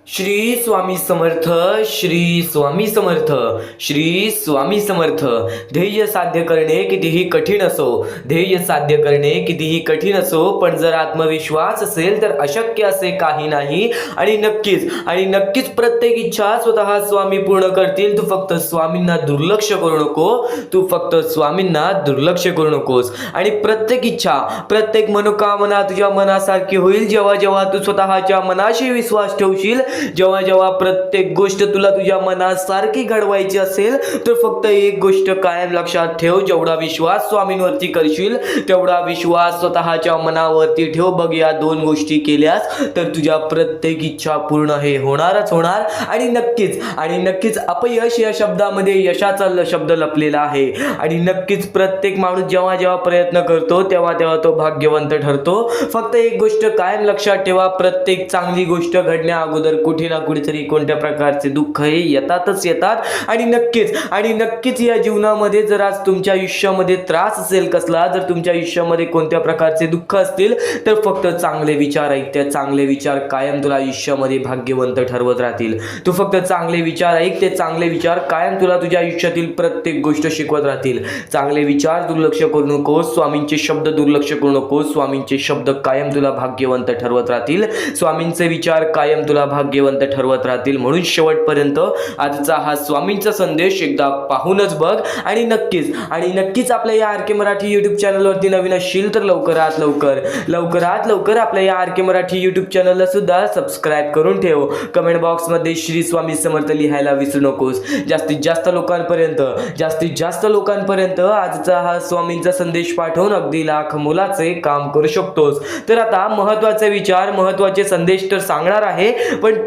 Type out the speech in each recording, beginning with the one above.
श्री स्वामी समर्थ, श्री स्वामी समर्थ, श्री स्वामी समर्थ। ध्येय साध्य करणे कितीही कठीण असो, ध्येय साध्य करणे कितीही कठीण असो, पण जर आत्मविश्वास असेल तर अशक्य असे काही नाही। आणि नक्कीच प्रत्येक इच्छा स्वतः स्वामी पूर्ण करतील। तू फक्त स्वामींना दुर्लक्ष करू नको, तू फक्त स्वामींना दुर्लक्ष करू नकोस। आणि प्रत्येक इच्छा, प्रत्येक मनोकामना तुझ्या मनासारखी होईल जेव्हा जेव्हा तू स्वतःच्या मनाशी विश्वास ठेवशील। जेव्हा जेव्हा प्रत्येक गोष्ट तुला तुझ्या मनासारखी घडवायची असेल तर फक्त एक गोष्ट कायम लक्षात ठेव, जेवढा विश्वास स्वामींवरती करशील तेवढा विश्वास स्वतःच्या मनावरती ठेव। बघ, या दोन गोष्टी केल्यास तर तुझ्या प्रत्येक इच्छा पूर्ण हे होणारच होणार। आणि नक्कीच अपयश या शब्दामध्ये यशाचा शब्द लपलेला आहे। आणि नक्कीच प्रत्येक माणूस जेव्हा जेव्हा प्रयत्न करतो तेव्हा तेव्हा तो भाग्यवंत ठरतो। फक्त एक गोष्ट कायम लक्षात ठेवा, प्रत्येक चांगली गोष्ट घडण्या अगोदर कुठे ना कुठेतरी कोणत्या प्रकारचे दुःख हे येतात। आणि नक्कीच या जीवनामध्ये जर आज तुमच्या आयुष्यामध्ये त्रास असेल कसला, जर तुमच्या आयुष्यामध्ये कोणत्या प्रकारचे दुःख असतील तर फक्त चांगले विचार ऐक, त्या चांगले विचार कायम तुला आयुष्यामध्ये भाग्यवंत ठरवत राहतील। तू फक्त चांगले विचार ऐक, ते चांगले विचार कायम तुला तुझ्या आयुष्यातील प्रत्येक गोष्ट शिकवत राहतील। चांगले विचार दुर्लक्ष करू नकोस, स्वामींचे शब्द दुर्लक्ष करू नकोस, स्वामींचे शब्द कायम तुला भाग्यवंत ठरवत राहतील। स्वामींचे विचार कायम तुला भाग्यवंत ठरवत राहतील। म्हणून शेवटपर्यंत आजचा हा स्वामींचा संदेश एकदा पाहूनच बघ। आणि नक्कीच आपल्या या आर के मराठी यूट्यूब चॅनलवरती नवीन असशील तर लवकरात लवकर आपल्या या आर के मराठी यूट्यूब चॅनलला सुद्धा सबस्क्राईब करून ठेव। कमेंट बॉक्समध्ये श्री स्वामी समर्थ लिहायला विसरू नकोस। जास्तीत जास्त लोकांपर्यंत आजचा हा स्वामींचा संदेश पाठवून अगदी लाख मोलाचे काम करू शकतोस। तर आता महत्त्वाचे विचार, महत्त्वाचे संदेश तर सांगणार आहे, पण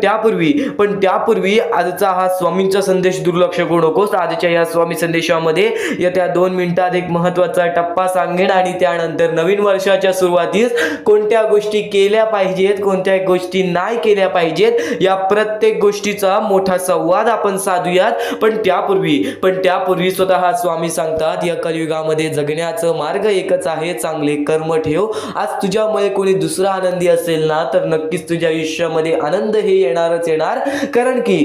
त्यापूर्वी आजचा हा स्वामींचा संदेश दुर्लक्ष करू नकोस। आजच्या या स्वामी संदेशामध्ये येत्या 2 मिनिटात एक महत्त्वाचा टप्पा सांगेन आणि त्यानंतर नवीन वर्षाच्या सुरुवातीस कोणत्या गोष्टी केल्या पाहिजेत, कोणत्या गोष्टी नाही केल्या पाहिजेत, या प्रत्येक गोष्टीचा मोठा संवाद आपण साधूयात। पण त्यापूर्वी स्वतः स्वामी सांगतात, या कलियुगामध्ये जगण्याचा मार्ग एकच आहे, चांगले कर्म ठेव। आज तुझ्यामुळे कोणी दुसरा आनंदी असेल ना तर नक्कीच तुझ्या आयुष्यामध्ये आनंद हे येणारच येणार। कारण की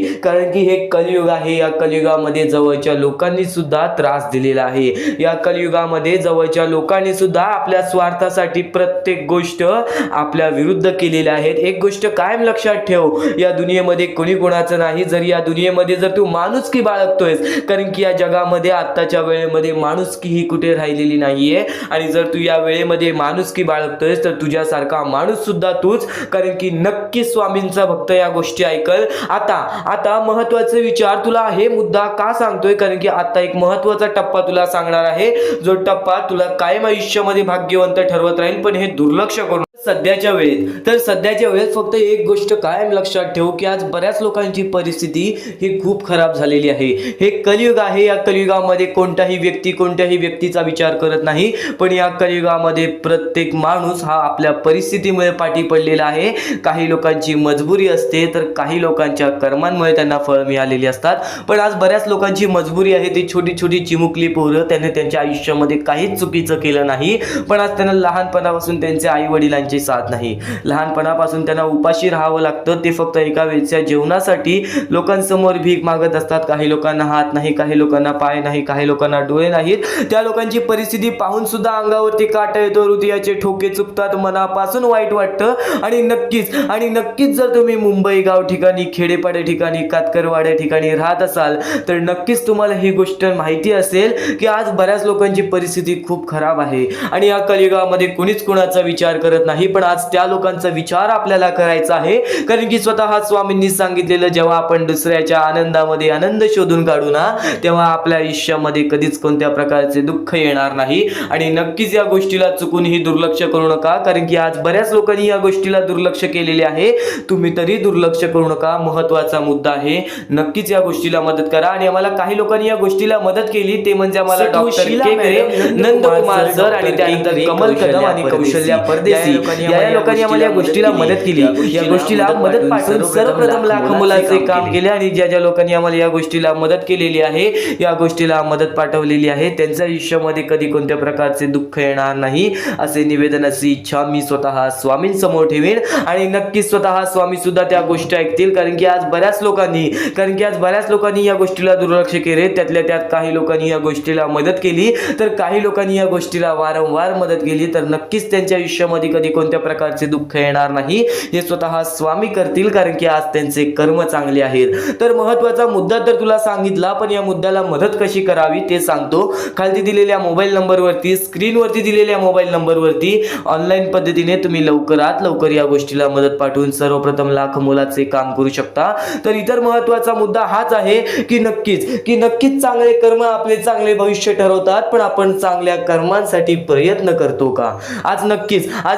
हे कलियुग आहे। या कलियुगामध्ये जवळच्या लोकांनी सुद्धा त्रास दिलेला आहे। या कलियुगामध्ये जवळच्या लोकांनी सुद्धा आपल्या स्वार्थासाठी प्रत्येक गोष्ट आपल्या विरुद्ध केलेल्या आहेत। एक गोष्ट कायम लक्षात ठेव, या दुनियेमध्ये कोणी कोणाचं नाही। जर या दुनियेमध्ये जर तू माणुसकी बाळगतोयस, कारण की या जगामध्ये आत्ताच्या वेळेमध्ये माणुसकी ही कुठे राहिलेली नाहीये। आणि जर तू या वेळेमध्ये माणुसकी बाळगतोयस तर तुझ्यासारखा माणूस सुद्धा तूच, कारण की नक्की स्वामींचा भक्त या गोष्टी ऐकल। आता महत्त्वाचे विचार तुला हे मुद्दा का सांगतोय, कारण की आता एक महत्त्वाचा टप्पा तुला सांगणार आहे, जो टप्पा तुला कायम आयुष्यामध्ये भाग्यवंत ठरवत राहील। पण हे दुर्लक्ष करून सध्याच्या वेळेत फक्त एक गोष्ट कायम लक्षात ठेव, की आज बऱ्याच लोकांची परिस्थिती ही खूप खराब झालेली आहे। हे कलियुग आहे। या कलियुगामध्ये कोणत्याही व्यक्तीचा विचार करत नाही, पण या कलियुगामध्ये प्रत्येक माणूस हा आपल्या परिस्थितीमुळे पाठी पडलेला आहे। काही लोकांची मजबुरी असते तर काही लोकांच्या कर्मांमुळे त्यांना फळ मिळालेली असतात। पण आज बऱ्याच लोकांची मजबुरी आहे, ती छोटी चिमुकली पोरं, त्यांनी त्यांच्या आयुष्यामध्ये काहीच चुकीचं केलं नाही, पण आज त्यांना लहानपणापासून त्यांच्या आई वडिलांची साथ नाही, लहानपणापासून त्यांना उपाशी राहावं लागतं। ते फक्त एका वेळच्या जेवणासाठी लोकांसमोर भीक मागत असतात। काही लोकांना हात नाही, काही लोकांना पाय नाही, काही लोकांना डोळे नाहीत। त्या लोकांची परिस्थिती पाहून सुद्धा अंगावरती काटा येतो, हृदयाचे ठोके चुकतात, मनापासून वाईट वाटतं। आणि नक्कीच जर तुम्ही मुंबई गाव ठिकाणी, खेडेपाडे ठिकाणी, कातकरवाड्या ठिकाणी राहत असाल तर नक्कीच तुम्हाला ही गोष्ट माहिती असेल, की आज बऱ्याच लोकांची परिस्थिती खूप खराब आहे। आणि या कलियुगामध्ये कोणीच कोणाचा विचार करत नाही, पण आज त्या लोकांचा विचार आपल्याला करायचा आहे। कारण की स्वतः स्वामींनी सांगितलेलं, जेव्हा आपण दुसऱ्याच्या आनंदामध्ये आनंद शोधून काढू ना, तेव्हा आपल्या आयुष्यामध्ये कधीच कोणत्या प्रकारचे दुःख येणार नाही। आणि नक्कीच या गोष्टीला चुकूनही दुर्लक्ष करू नका, कारण की आज बऱ्याच लोकांनी या गोष्टीला दुर्लक्ष केलेले आहे। तुम्ही तरी दुर्लक्ष करू नका, महत्त्वाचा मुद्दा आहे। नक्कीच या गोष्टीला मदत करा। आणि आम्हाला काही लोकांनी या गोष्टीला मदत केली, ते म्हणजे आम्हाला डॉक्टर नंदकुमार सर आणि त्यानंतर कमल कदम आणि कौशल्या परदेशी लोकांनी आम्हाला या गोष्टीला मदत केली, या गोष्टीला मदत पाठवून सर्वप्रथम लाख मोलाचे काम केले आणि ज्या लोकांनी आम्हाला या गोष्टीला मदत केलेली आहे, या गोष्टीला मदत पाठवलेली आहे, त्यांच्या आयुष्यामध्ये कधी कोणत्या प्रकारचे दुःख येणार नाही असे निवेदन, अशी इच्छा मी स्वतः स्वामींसमोर ठेवीन. आणि नक्कीच स्वतः स्वामी सुद्धा त्या गोष्टी ऐकतील. कारण की आज बऱ्याच लोकांनी या गोष्टीला दुर्लक्ष केले. त्यातल्या त्यात काही लोकांनी या गोष्टीला मदत केली, तर काही लोकांनी या गोष्टीला वारंवार मदत केली. तर नक्कीच त्यांच्या आयुष्यामध्ये कधी कोणत्या प्रकारचे दुःख येणार नाही हे स्वतः स्वामी करतील. कारण की आज त्यांचे कर्म चांगले आहेत. तर महत्त्वाचा मुद्दा तर तुला सांगितला, पण या मुद्द्याला मदत कशी करावी ते सांगतो. खाली दिलेल्या मोबाईल नंबरवरती, स्क्रीनवरती दिलेल्या मोबाईल नंबरवरती ऑनलाईन पद्धतीने तुम्ही लवकरात लवकर या गोष्टीला मदत पाठवून सर्वप्रथम लाख मोलाचे काम करू शकता. तर इतर महत्त्वाचा मुद्दा हाच आहे की नक्कीच चांगले कर्म आपले चांगले भविष्य ठरवतात, पण आपण चांगल्या कर्मांसाठी प्रयत्न करतो का? आज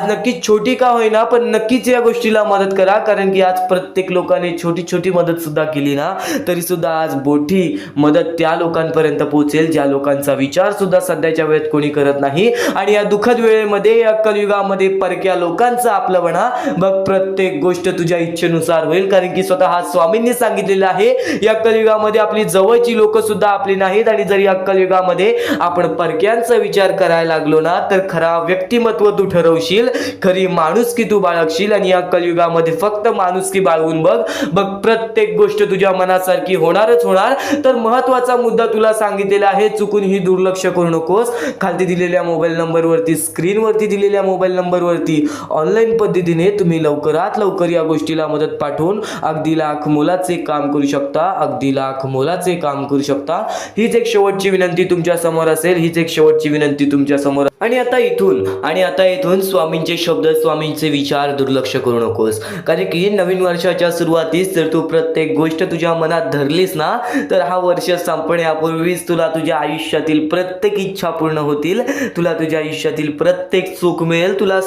नक्कीच छोटी का होईना, पण नक्कीच या गोष्टीला मदत करा. कारण की आज प्रत्येक लोकांनी छोटी मदत सुद्धा केली ना, तरी सुद्धा आज मोठी मदत त्या लोकांपर्यंत पोहोचेल ज्या लोकांचा विचार सुद्धा सध्याच्या वेळेत कोणी करत नाही. आणि या दुःखद वेळेमध्ये, या कलियुगामध्ये परक्या लोकांचा आपलं म्हणा बघ, प्रत्येक गोष्ट तुझ्या इच्छेनुसार होईल. कारण की स्वतः स्वामींनी सांगितलेलं आहे, या कलियुगामध्ये आपली जवळची लोक सुद्धा आपली नाहीत. आणि जर या कलियुगामध्ये आपण परक्यांचा विचार करायला लागलो ना, तर खरा व्यक्तिमत्व तू ठरवशील, खरी माणुसकी तू बाळगशील. आणि या कलियुगामध्ये फक्त माणुसकी बाळगून बघ, प्रत्येक गोष्ट तुझ्या मनासारखी होणारच होणार. तर महत्त्वाचा मुद्दा तुला सांगितलेला आहे, चुकून ही दुर्लक्ष करू नकोस. खाली दिलेल्या मोबाईल नंबरवरती, स्क्रीनवरती दिलेल्या मोबाईल नंबरवरती ऑनलाईन पद्धतीने तुम्ही लवकरात लवकर या गोष्टीला मदत पाठवून अगदी लाख मोलाचे काम करू शकता. हीच एक शेवटची विनंती तुमच्या समोर असेल, आणि आता इथून स्वामींचे शब्द, स्वामींचे विचार दुर्लक्ष करू नकोस. कारण की नवीन वर्षाच्या सुरुवातीस जर तू प्रत्येक गोष्ट तुझ्या मनात धरलीस ना, तर हा वर्ष संपण्यापूर्वीच तुला तुझ्या आयुष्यातील प्रत्येक इच्छा पूर्ण होतील, तुला तुझ्या आयुष्यातील प्रत्येक सुख मिळेल. तुला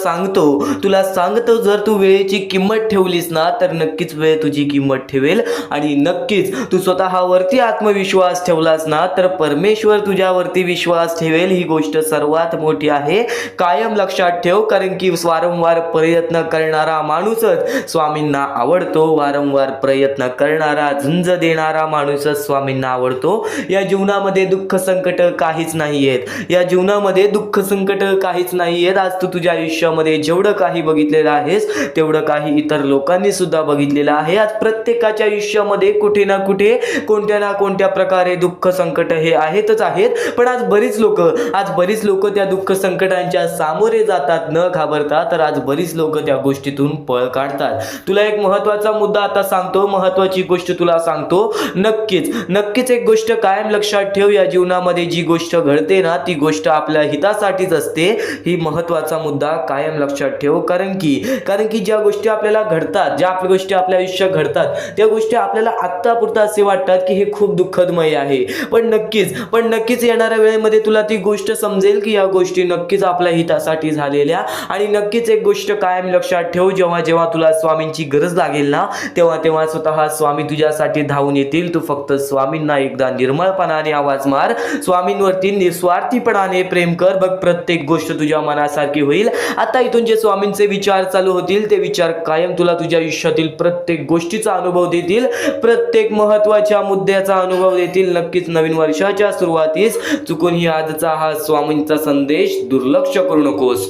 सांगतो जर तू वेळेची किंमत ठेवलीस ना, तर नक्कीच वेळ तुझी किंमत ठेवेल. आणि नक्कीच तू स्वतःवरती आत्मविश्वास ठेवलास ना, तर परमेश्वर तुझ्यावरती विश्वास ठेवेल. ही गोष्ट सर्वात मोठी आहे, कायम लक्षात ठेव. कारण की वारंवार प्रयत्न करणारा माणूसच स्वामींना आवडतो, वारंवार प्रयत्न करणारा, झुंज देणारा माणूसच स्वामींना आवडतो. या जीवनामध्ये दुःख संकट काहीच नाहीयेत. आज तू तुझ्या आयुष्यामध्ये जेवढं काही बघितलेलं आहेस, तेवढं काही इतर लोकांनी सुद्धा बघितलेलं आहे. आज प्रत्येकाच्या आयुष्यामध्ये कुठे ना कुठे, कोणत्या ना कोणत्या प्रकारे दुःख संकट हे आहेतच आहेत. पण आज बरीच लोक त्या दुःख संकटांच्या सामोरे जातात न घाबरता. तर आज बरीच लोक त्या गोष्टीतून पळ काढतात. तुला एक महत्त्वाचा मुद्दा आता सांगतो, महत्त्वाची गोष्ट तुला सांगतो. नक्कीच एक गोष्ट कायम लक्षात ठेव, या जीवनामध्ये जी गोष्ट घडते ना, ती गोष्ट आपल्या हितासाठीच असते. ही महत्त्वाचा मुद्दा कायम लक्षात ठेव. कारण की ज्या गोष्टी आपल्याला घडतात, ज्या गोष्टी आपल्या आयुष्यात घडतात, त्या गोष्टी आपल्याला आत्तापुरता असे वाटतात की हे खूप दुःखदमय आहे. पण नक्कीच येणाऱ्या वेळेमध्ये तुला ती गोष्ट समजेल की या गोष्टी नक्कीच आपल्या हितासाठी झालेल्या. आणि नक्कीच एक गोष्ट कायम लक्षात ठेव, जेव्हा तुला स्वामींची गरज लागेल ना, तेव्हा स्वतः स्वामी तुझ्यासाठी धावून येतील. तू फक्त स्वामींना एकदा निर्मळपणाने आवाज मार, स्वामींवरती निस्वार्थीपणाने प्रेम कर. बघ, प्रत्येक गोष्ट तुझ्या मनासारखी होईल. आता इथून जे स्वामींचे विचार चालू होतील, ते विचार कायम तुला तुझ्या आयुष्यातील प्रत्येक गोष्टीचा अनुभव देतील, प्रत्येक महत्त्वाच्या मुद्द्याचा अनुभव देतील. नक्कीच नवीन वर्षाच्या सुरुवातीस चुकूनही आजचा हा स्वामींचा संदेश दुर्लक्ष करू नकोस.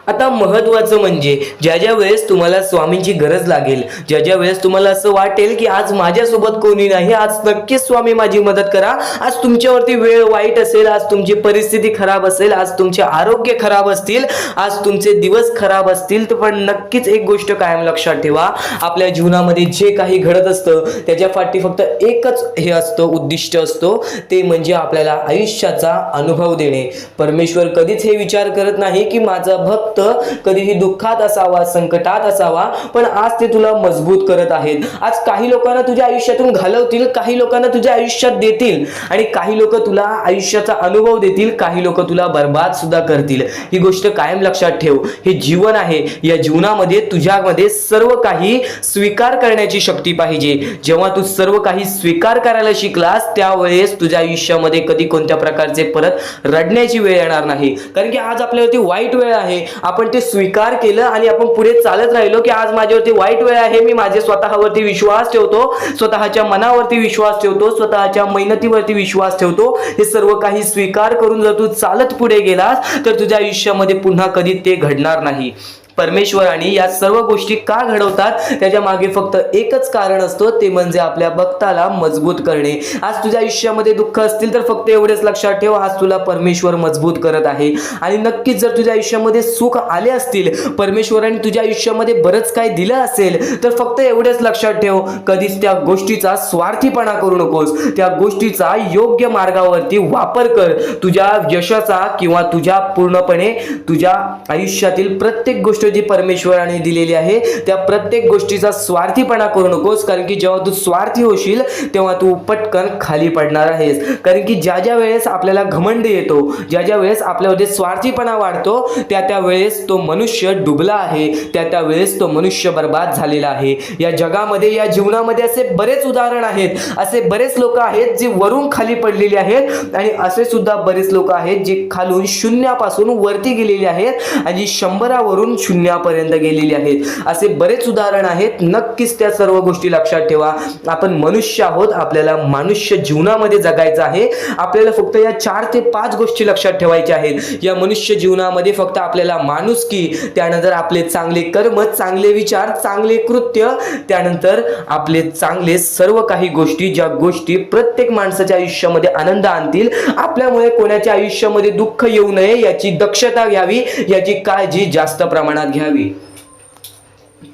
आता महत्त्वाचं म्हणजे ज्या वेळेस तुम्हाला स्वामींची गरज लागेल, ज्या वेळेस तुम्हाला असं वाटेल की आज माझ्यासोबत कोणी नाही, आज नक्कीच स्वामी माझी मदत करा, आज तुमच्यावरती वेळ वाईट असेल, आज तुमची परिस्थिती खराब असेल, आज तुमचे आरोग्य खराब असतील, आज तुमचे दिवस खराब असतील, तर पण नक्कीच एक गोष्ट कायम लक्षात ठेवा, आपल्या जीवनामध्ये जे काही घडत असतं त्याच्या पाठी फक्त एकच हे असतं, उद्दिष्ट असतो, ते म्हणजे आपल्याला आयुष्याचा अनुभव देणे. परमेश्वर कधीच हे विचार करत नाही की माझा भक्त कधीही दुःखात असावा, संकटात असावा, पण आज ते तुला मजबूत करत आहेत. आज काही लोकांना तुझ्या आयुष्यातून घालवतील, काही लोकांना तुझ्या आयुष्यात देतील, आणि काही लोक तुला आयुष्याचा अनुभव देतील, काही लोक तुला बर्बाद सुद्धा करतील. ही गोष्ट कायम लक्षात ठेव. हे जीवन आहे, या जीवनामध्ये तुझ्यामध्ये सर्व काही स्वीकार करण्याची शक्ती पाहिजे. जेव्हा तू सर्व काही स्वीकार करायला शिकलास, त्यावेळेस तुझ्या आयुष्यामध्ये कधी कोणत्या प्रकारचे परत रडण्याची वेळ येणार नाही. कारण की आज आपल्यावरती वाईट वेळ आहे, आपण ते स्वीकार केलं आणि आपण पुढे चालत राहिलो की आज माझ्यावरती वाईट वेळ आहे, मी माझे स्वतःवरती विश्वास ठेवतो, स्वतःच्या मनावरती विश्वास ठेवतो, स्वतःच्या मेहनतीवरती विश्वास ठेवतो, हे सर्व काही स्वीकार करून जर तू चालत पुढे गेलास तर तुझ्या आयुष्यामध्ये पुन्हा कधी ते घडणार नाही. परमेश्वराने या सर्व गोष्टी का घडवतात त्याच्या मागे फक्त एकच कारण असतो, ते म्हणजे आपल्या भक्ताला मजबूत करणे. आज तुझ्या आयुष्यामध्ये दुःख असतील तर फक्त एवढेच लक्षात ठेव, आज तुला परमेश्वर मजबूत करत आहे. आणि नक्कीच जर तुझ्या आयुष्यामध्ये सुख आले असतील, परमेश्वराने तुझ्या आयुष्यामध्ये बरंच काही दिलं असेल, तर फक्त एवढेच लक्षात ठेव, कधीच त्या गोष्टीचा स्वार्थीपणा करू नकोस. त्या गोष्टीचा योग्य मार्गावरती वापर कर. तुझ्या यशाचा किंवा तुझ्या पूर्णपणे तुझ्या आयुष्यातील प्रत्येक गोष्ट जी परमेश्वराने दिलेली आहे त्या प्रत्येक गोष्टीचा स्वार्थीपणा करू नकोस. कारण की जेव्हा तू स्वार्थी होशील तेव्हा तू पटकन खाली पडणार आहेस. कारण की ज्या ज्या वेळेस आपल्याला घमंड येतो, ज्या ज्या वेळेस आपल्यामध्ये स्वार्थीपणा वाढतो, त्या वेळेस तो मनुष्य डुबला आहे, त्या वेळेस तो मनुष्य बर्बाद झालेला आहे. या जगामध्ये, या जीवनामध्ये असे बरेच उदाहरण आहेत, असे बरेच लोक आहेत जे वरून खाली पडलेले आहेत आणि असे सुद्धा बरेच लोक आहेत जे खालून शून्यापासून वरती गेलेले आहेत आणि 100 वरून शून्यापर्यंत गेलेली आहेत. असे बरेच उदाहरण आहेत. नक्कीच त्या सर्व गोष्टी लक्षात ठेवा. आपण मनुष्य आहोत, आपल्याला मनुष्य जीवनामध्ये जगायचं आहे. आपल्याला फक्त या 4 ते 5 गोष्टी लक्षात ठेवायच्या आहेत. या मनुष्य जीवनामध्ये फक्त आपल्याला माणुसकी, त्यानंतर आपले चांगले कर्म, चांगले विचार, चांगले कृत्य, त्यानंतर आपले चांगले सर्व काही गोष्टी, ज्या गोष्टी प्रत्येक माणसाच्या आयुष्यामध्ये आनंद आणतील, आपल्यामुळे कोणाच्या आयुष्यामध्ये दुःख येऊ नये याची दक्षता घ्यावी, याची काळजी जास्त प्रमाणात घ्यावी.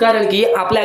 कारण की आपल्या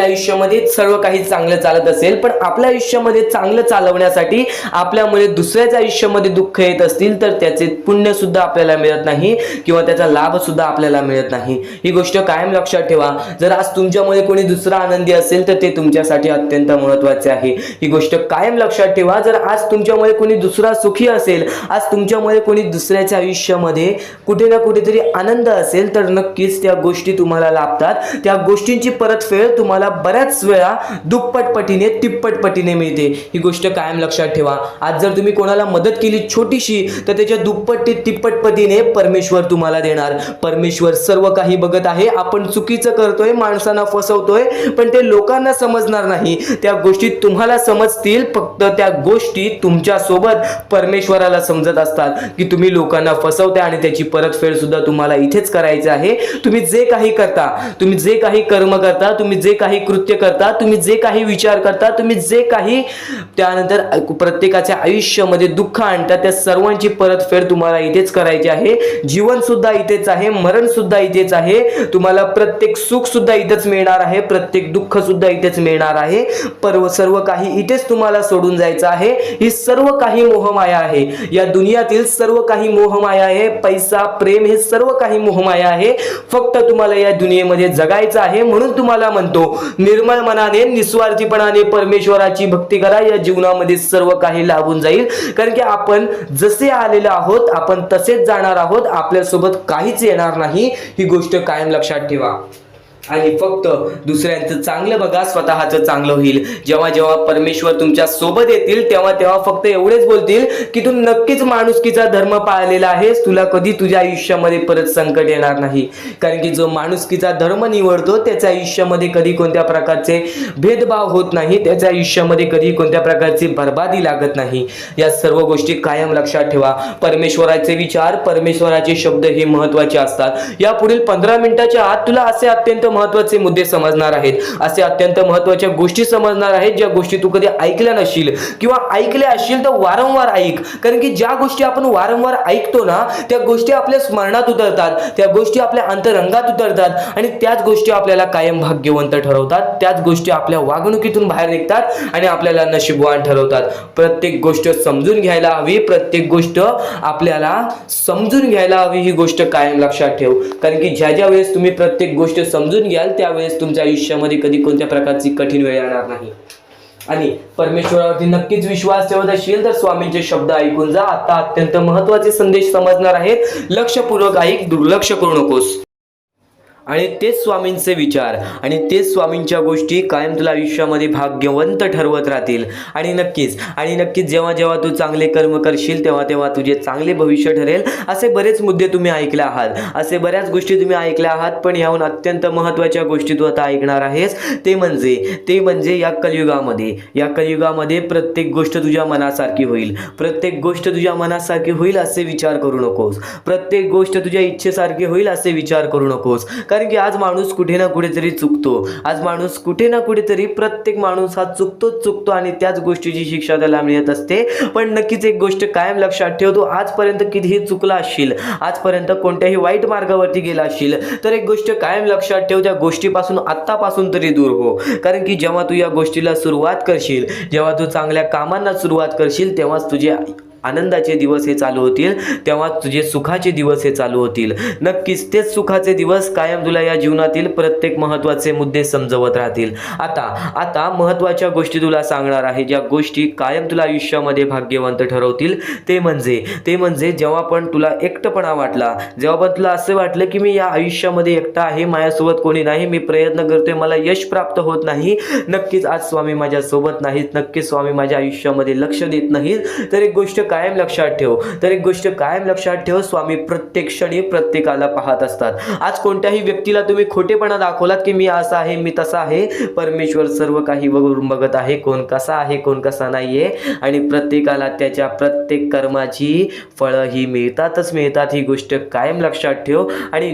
आयुष्यामध्ये सर्व काही चांगलं चालत असेल, पण आपल्या आयुष्यामध्ये चांगलं चालवण्यासाठी आपल्यामुळे दुसऱ्याच्या आयुष्यामध्ये दुःख येत असतील तर त्याचे पुण्य सुद्धा आपल्याला मिळत नाही किंवा त्याचा लाभ सुद्धा आपल्याला मिळत नाही. ही गोष्ट कायम लक्षात ठेवा. जर आज तुमच्यामुळे कोणी दुसरा आनंदी असेल तर ते तुमच्यासाठी अत्यंत महत्त्वाचे आहे. ही गोष्ट कायम लक्षात ठेवा. जर आज तुमच्यामुळे कोणी दुसरा सुखी असेल, आज तुमच्यामुळे कोणी दुसऱ्याच्या आयुष्यामध्ये कुठे ना कुठेतरी आनंद असेल, तर नक्कीच त्या गोष्टी तुम्हाला लाभतात. त्या गोष्टींची परतफेड तुम्हाला बऱ्याच वेळा दुप्पट पटीने, तिप्पट पटीने मिळते. ही गोष्ट कायम लक्षात ठेवा. आज जर तुम्ही कोणाला मदत केली छोटीशी, तर त्याच्या दुप्पट ते तिप्पट पटीने परमेश्वर तुम्हाला देणार. परमेश्वर सर्व काही बघत आहे. आपण चुकीचं करतोय, माणसांना फसवतोय, पण ते लोकांना समजणार नाही. त्या गोष्टी तुम्हाला समजतील. फक्त त्या गोष्टी तुमच्या सोबत परमेश्वराला समजत असतात की तुम्ही लोकांना फसवताय आणि त्याची परतफेड सुद्धा तुम्हाला इथेच करायची आहे. तुम्ही जे काही करता, तुम्ही जे काही कर्म करता, तुम्ही जे काही कृत्य करता, तुम्ही जे काही विचार करता, तुम्ही जे काही त्यानंतर प्रत्येकाच्या आयुष्यामध्ये दुःख आणता, त्या सर्वांची परतफेड तुम्हाला इथेच करायची आहे. जीवन सुद्धा इथेच आहे, मरण सुद्धा इथेच आहे. तुम्हाला प्रत्येक सुख सुद्धा इथेच मिळणार आहे, प्रत्येक दुःख सुद्धा इथेच मिळणार आहे. सर्व काही इथेच तुम्हाला सोडून जायचं आहे. ही सर्व काही मोहमाया आहे. या दुनियातील सर्व काही मोहमाया आहे. पैसा, प्रेम हे सर्व काही मोहमाया आहे. फक्त तुम्हाला या दुनियेमध्ये जगायचं आहे. म्हणून तुम्हाला म्हणतो, निर्मळ मनाने, निस्वार्थीपणाने परमेश्वराची भक्ती करा. या जीवनामध्ये सर्व काही लाभून जाईल. कारण की आपण जसे आलेलो आहोत आपण तसेच जाणार आहोत. आपल्यासोबत काहीच येणार नाही. ही गोष्ट कायम लक्षात ठेवा. आणि फक्त दुसऱ्यांचं चांगलं बघा, स्वतःचं चांगलं होईल. जेव्हा जेव्हा परमेश्वर तुमच्या सोबत येतील तेव्हा तेव्हा फक्त एवढेच बोलतील की तू नक्कीच माणुसकीचा धर्म पाळलेला आहेस, तुला कधी तुझ्या आयुष्यामध्ये परत संकट येणार नाही. कारण की जो माणुसकीचा धर्म निवडतो त्याच्या आयुष्यामध्ये कधी कोणत्या प्रकारचे भेदभाव होत नाही, त्याच्या आयुष्यामध्ये कधी कोणत्या प्रकारची बर्बादी लागत नाही. या सर्व गोष्टी कायम लक्षात ठेवा. परमेश्वराचे विचार, परमेश्वराचे शब्द हे महत्त्वाचे असतात. या पुढील 15 मिनिटाच्या आत तुला असे अत्यंत महत्त्वाचे मुद्दे समजणार आहेत, असे अत्यंत महत्त्वाच्या गोष्टी समजणार आहेत ज्या गोष्टी तू कधी ऐकल्या नशील किंवा ऐकल्या असशील तर वारंवार ऐक. कारण की ज्या गोष्टी आपण वारंवार ऐकतो ना, त्या गोष्टी आपल्या स्मरणात उतरतात, त्या गोष्टी आपल्या अंतरंगात उतरतात आणि त्याच गोष्टी आपल्याला कायम भाग्यवंत ठरवतात. त्याच गोष्टी आपल्या वागणुकीतून बाहेर निघतात आणि आपल्याला नशीबवान ठरवतात. प्रत्येक गोष्ट समजून घ्यायला हवी, प्रत्येक गोष्ट आपल्याला समजून घ्यायला हवी. ही गोष्ट कायम लक्षात ठेव. कारण की ज्या ज्या वेळेस तुम्ही प्रत्येक गोष्ट समजून घ्याल त्यावेळेस तुमच्या आयुष्यामध्ये कधी कोणत्या प्रकारची कठीण वेळ येणार नाही. आणि परमेश्वरावरती नक्कीच विश्वास ठेवत असशील तर स्वामींचे शब्द ऐकून जा. आता अत्यंत महत्त्वाचे संदेश समजणार आहेत. लक्षपूर्वक ऐक, दुर्लक्ष करू नकोस. आणि तेच स्वामींचे विचार आणि तेच स्वामींच्या गोष्टी कायम तुला आयुष्यामध्ये भाग्यवंत ठरवत राहतील. आणि नक्कीच जेव्हा जेव्हा तू चांगले कर्म करशील तेव्हा तेव्हा तुझे चांगले भविष्य ठरेल. असे बरेच मुद्दे तुम्ही ऐकले आहात, असे बऱ्याच गोष्टी तुम्ही ऐकल्या आहात, पण याहून अत्यंत महत्त्वाच्या गोष्टी तू आता ऐकणार आहेस. ते म्हणजे या कलियुगामध्ये प्रत्येक गोष्ट तुझ्या मनासारखी होईल, प्रत्येक गोष्ट तुझ्या मनासारखी होईल असे विचार करू नकोस, प्रत्येक गोष्ट तुझ्या इच्छेसारखी होईल असे विचार करू नकोस. कारण की आज माणूस कुठे ना कुठेतरी चुकतो, आज माणूस कुठे ना कुठेतरी, प्रत्येक माणूस हा चुकतो आणि त्याच गोष्टीची शिक्षा त्याला मिळत असते. पण नक्कीच एक गोष्ट कायम लक्षात ठेव, तू आजपर्यंत कितीही चुकला असशील, आजपर्यंत कोणत्याही वाईट मार्गावरती गेला असशील, तर एक गोष्ट कायम लक्षात ठेव, त्या गोष्टीपासून आत्तापासून तरी दूर हो. कारण की जेव्हा तू या गोष्टीला सुरुवात करशील, जेव्हा तू चांगल्या कामांना सुरुवात करशील, तेव्हाच तुझे आनंदाचे दिवस हे चालू होतील, तेव्हा तुझे सुखाचे दिवस हे चालू होतील. नक्कीच तेच सुखाचे दिवस कायम तुला या जीवनातील प्रत्येक महत्त्वाचे मुद्दे समजवत राहतील. आता महत्त्वाच्या गोष्टी तुला सांगणार आहे, ज्या गोष्टी कायम तुला आयुष्यामध्ये भाग्यवंत ठरवतील. ते म्हणजे जेव्हा पण तुला एकटेपणा वाटला, जेव्हा पण तुला असं वाटलं की मी या आयुष्यामध्ये एकटा आहे, माझ्यासोबत कोणी नाही, मी प्रयत्न करतोय, मला यश प्राप्त होत नाही, नक्कीच आज स्वामी माझ्यासोबत नाहीत, नक्कीच स्वामी माझ्या आयुष्यामध्ये लक्ष देत नाहीत, तर एक गोष्ट कायम लक्षात ठेव, स्वामी प्रत्येक क्षणी प्रत्येकाला पाहत असतात. आज कोणत्याही व्यक्तीला तुम्ही खोटेपणा दाखवलात की मी असा आहे, मी तसा आहे, परमेश्वर सर्व काही बघत आहे, कोण कसा आहे, कोण कसा नाहीये, आणि प्रत्येकाला त्याच्या प्रत्येक कर्माची फळं ही मिळतातच. ही गोष्ट कायम लक्षात ठेव. आणि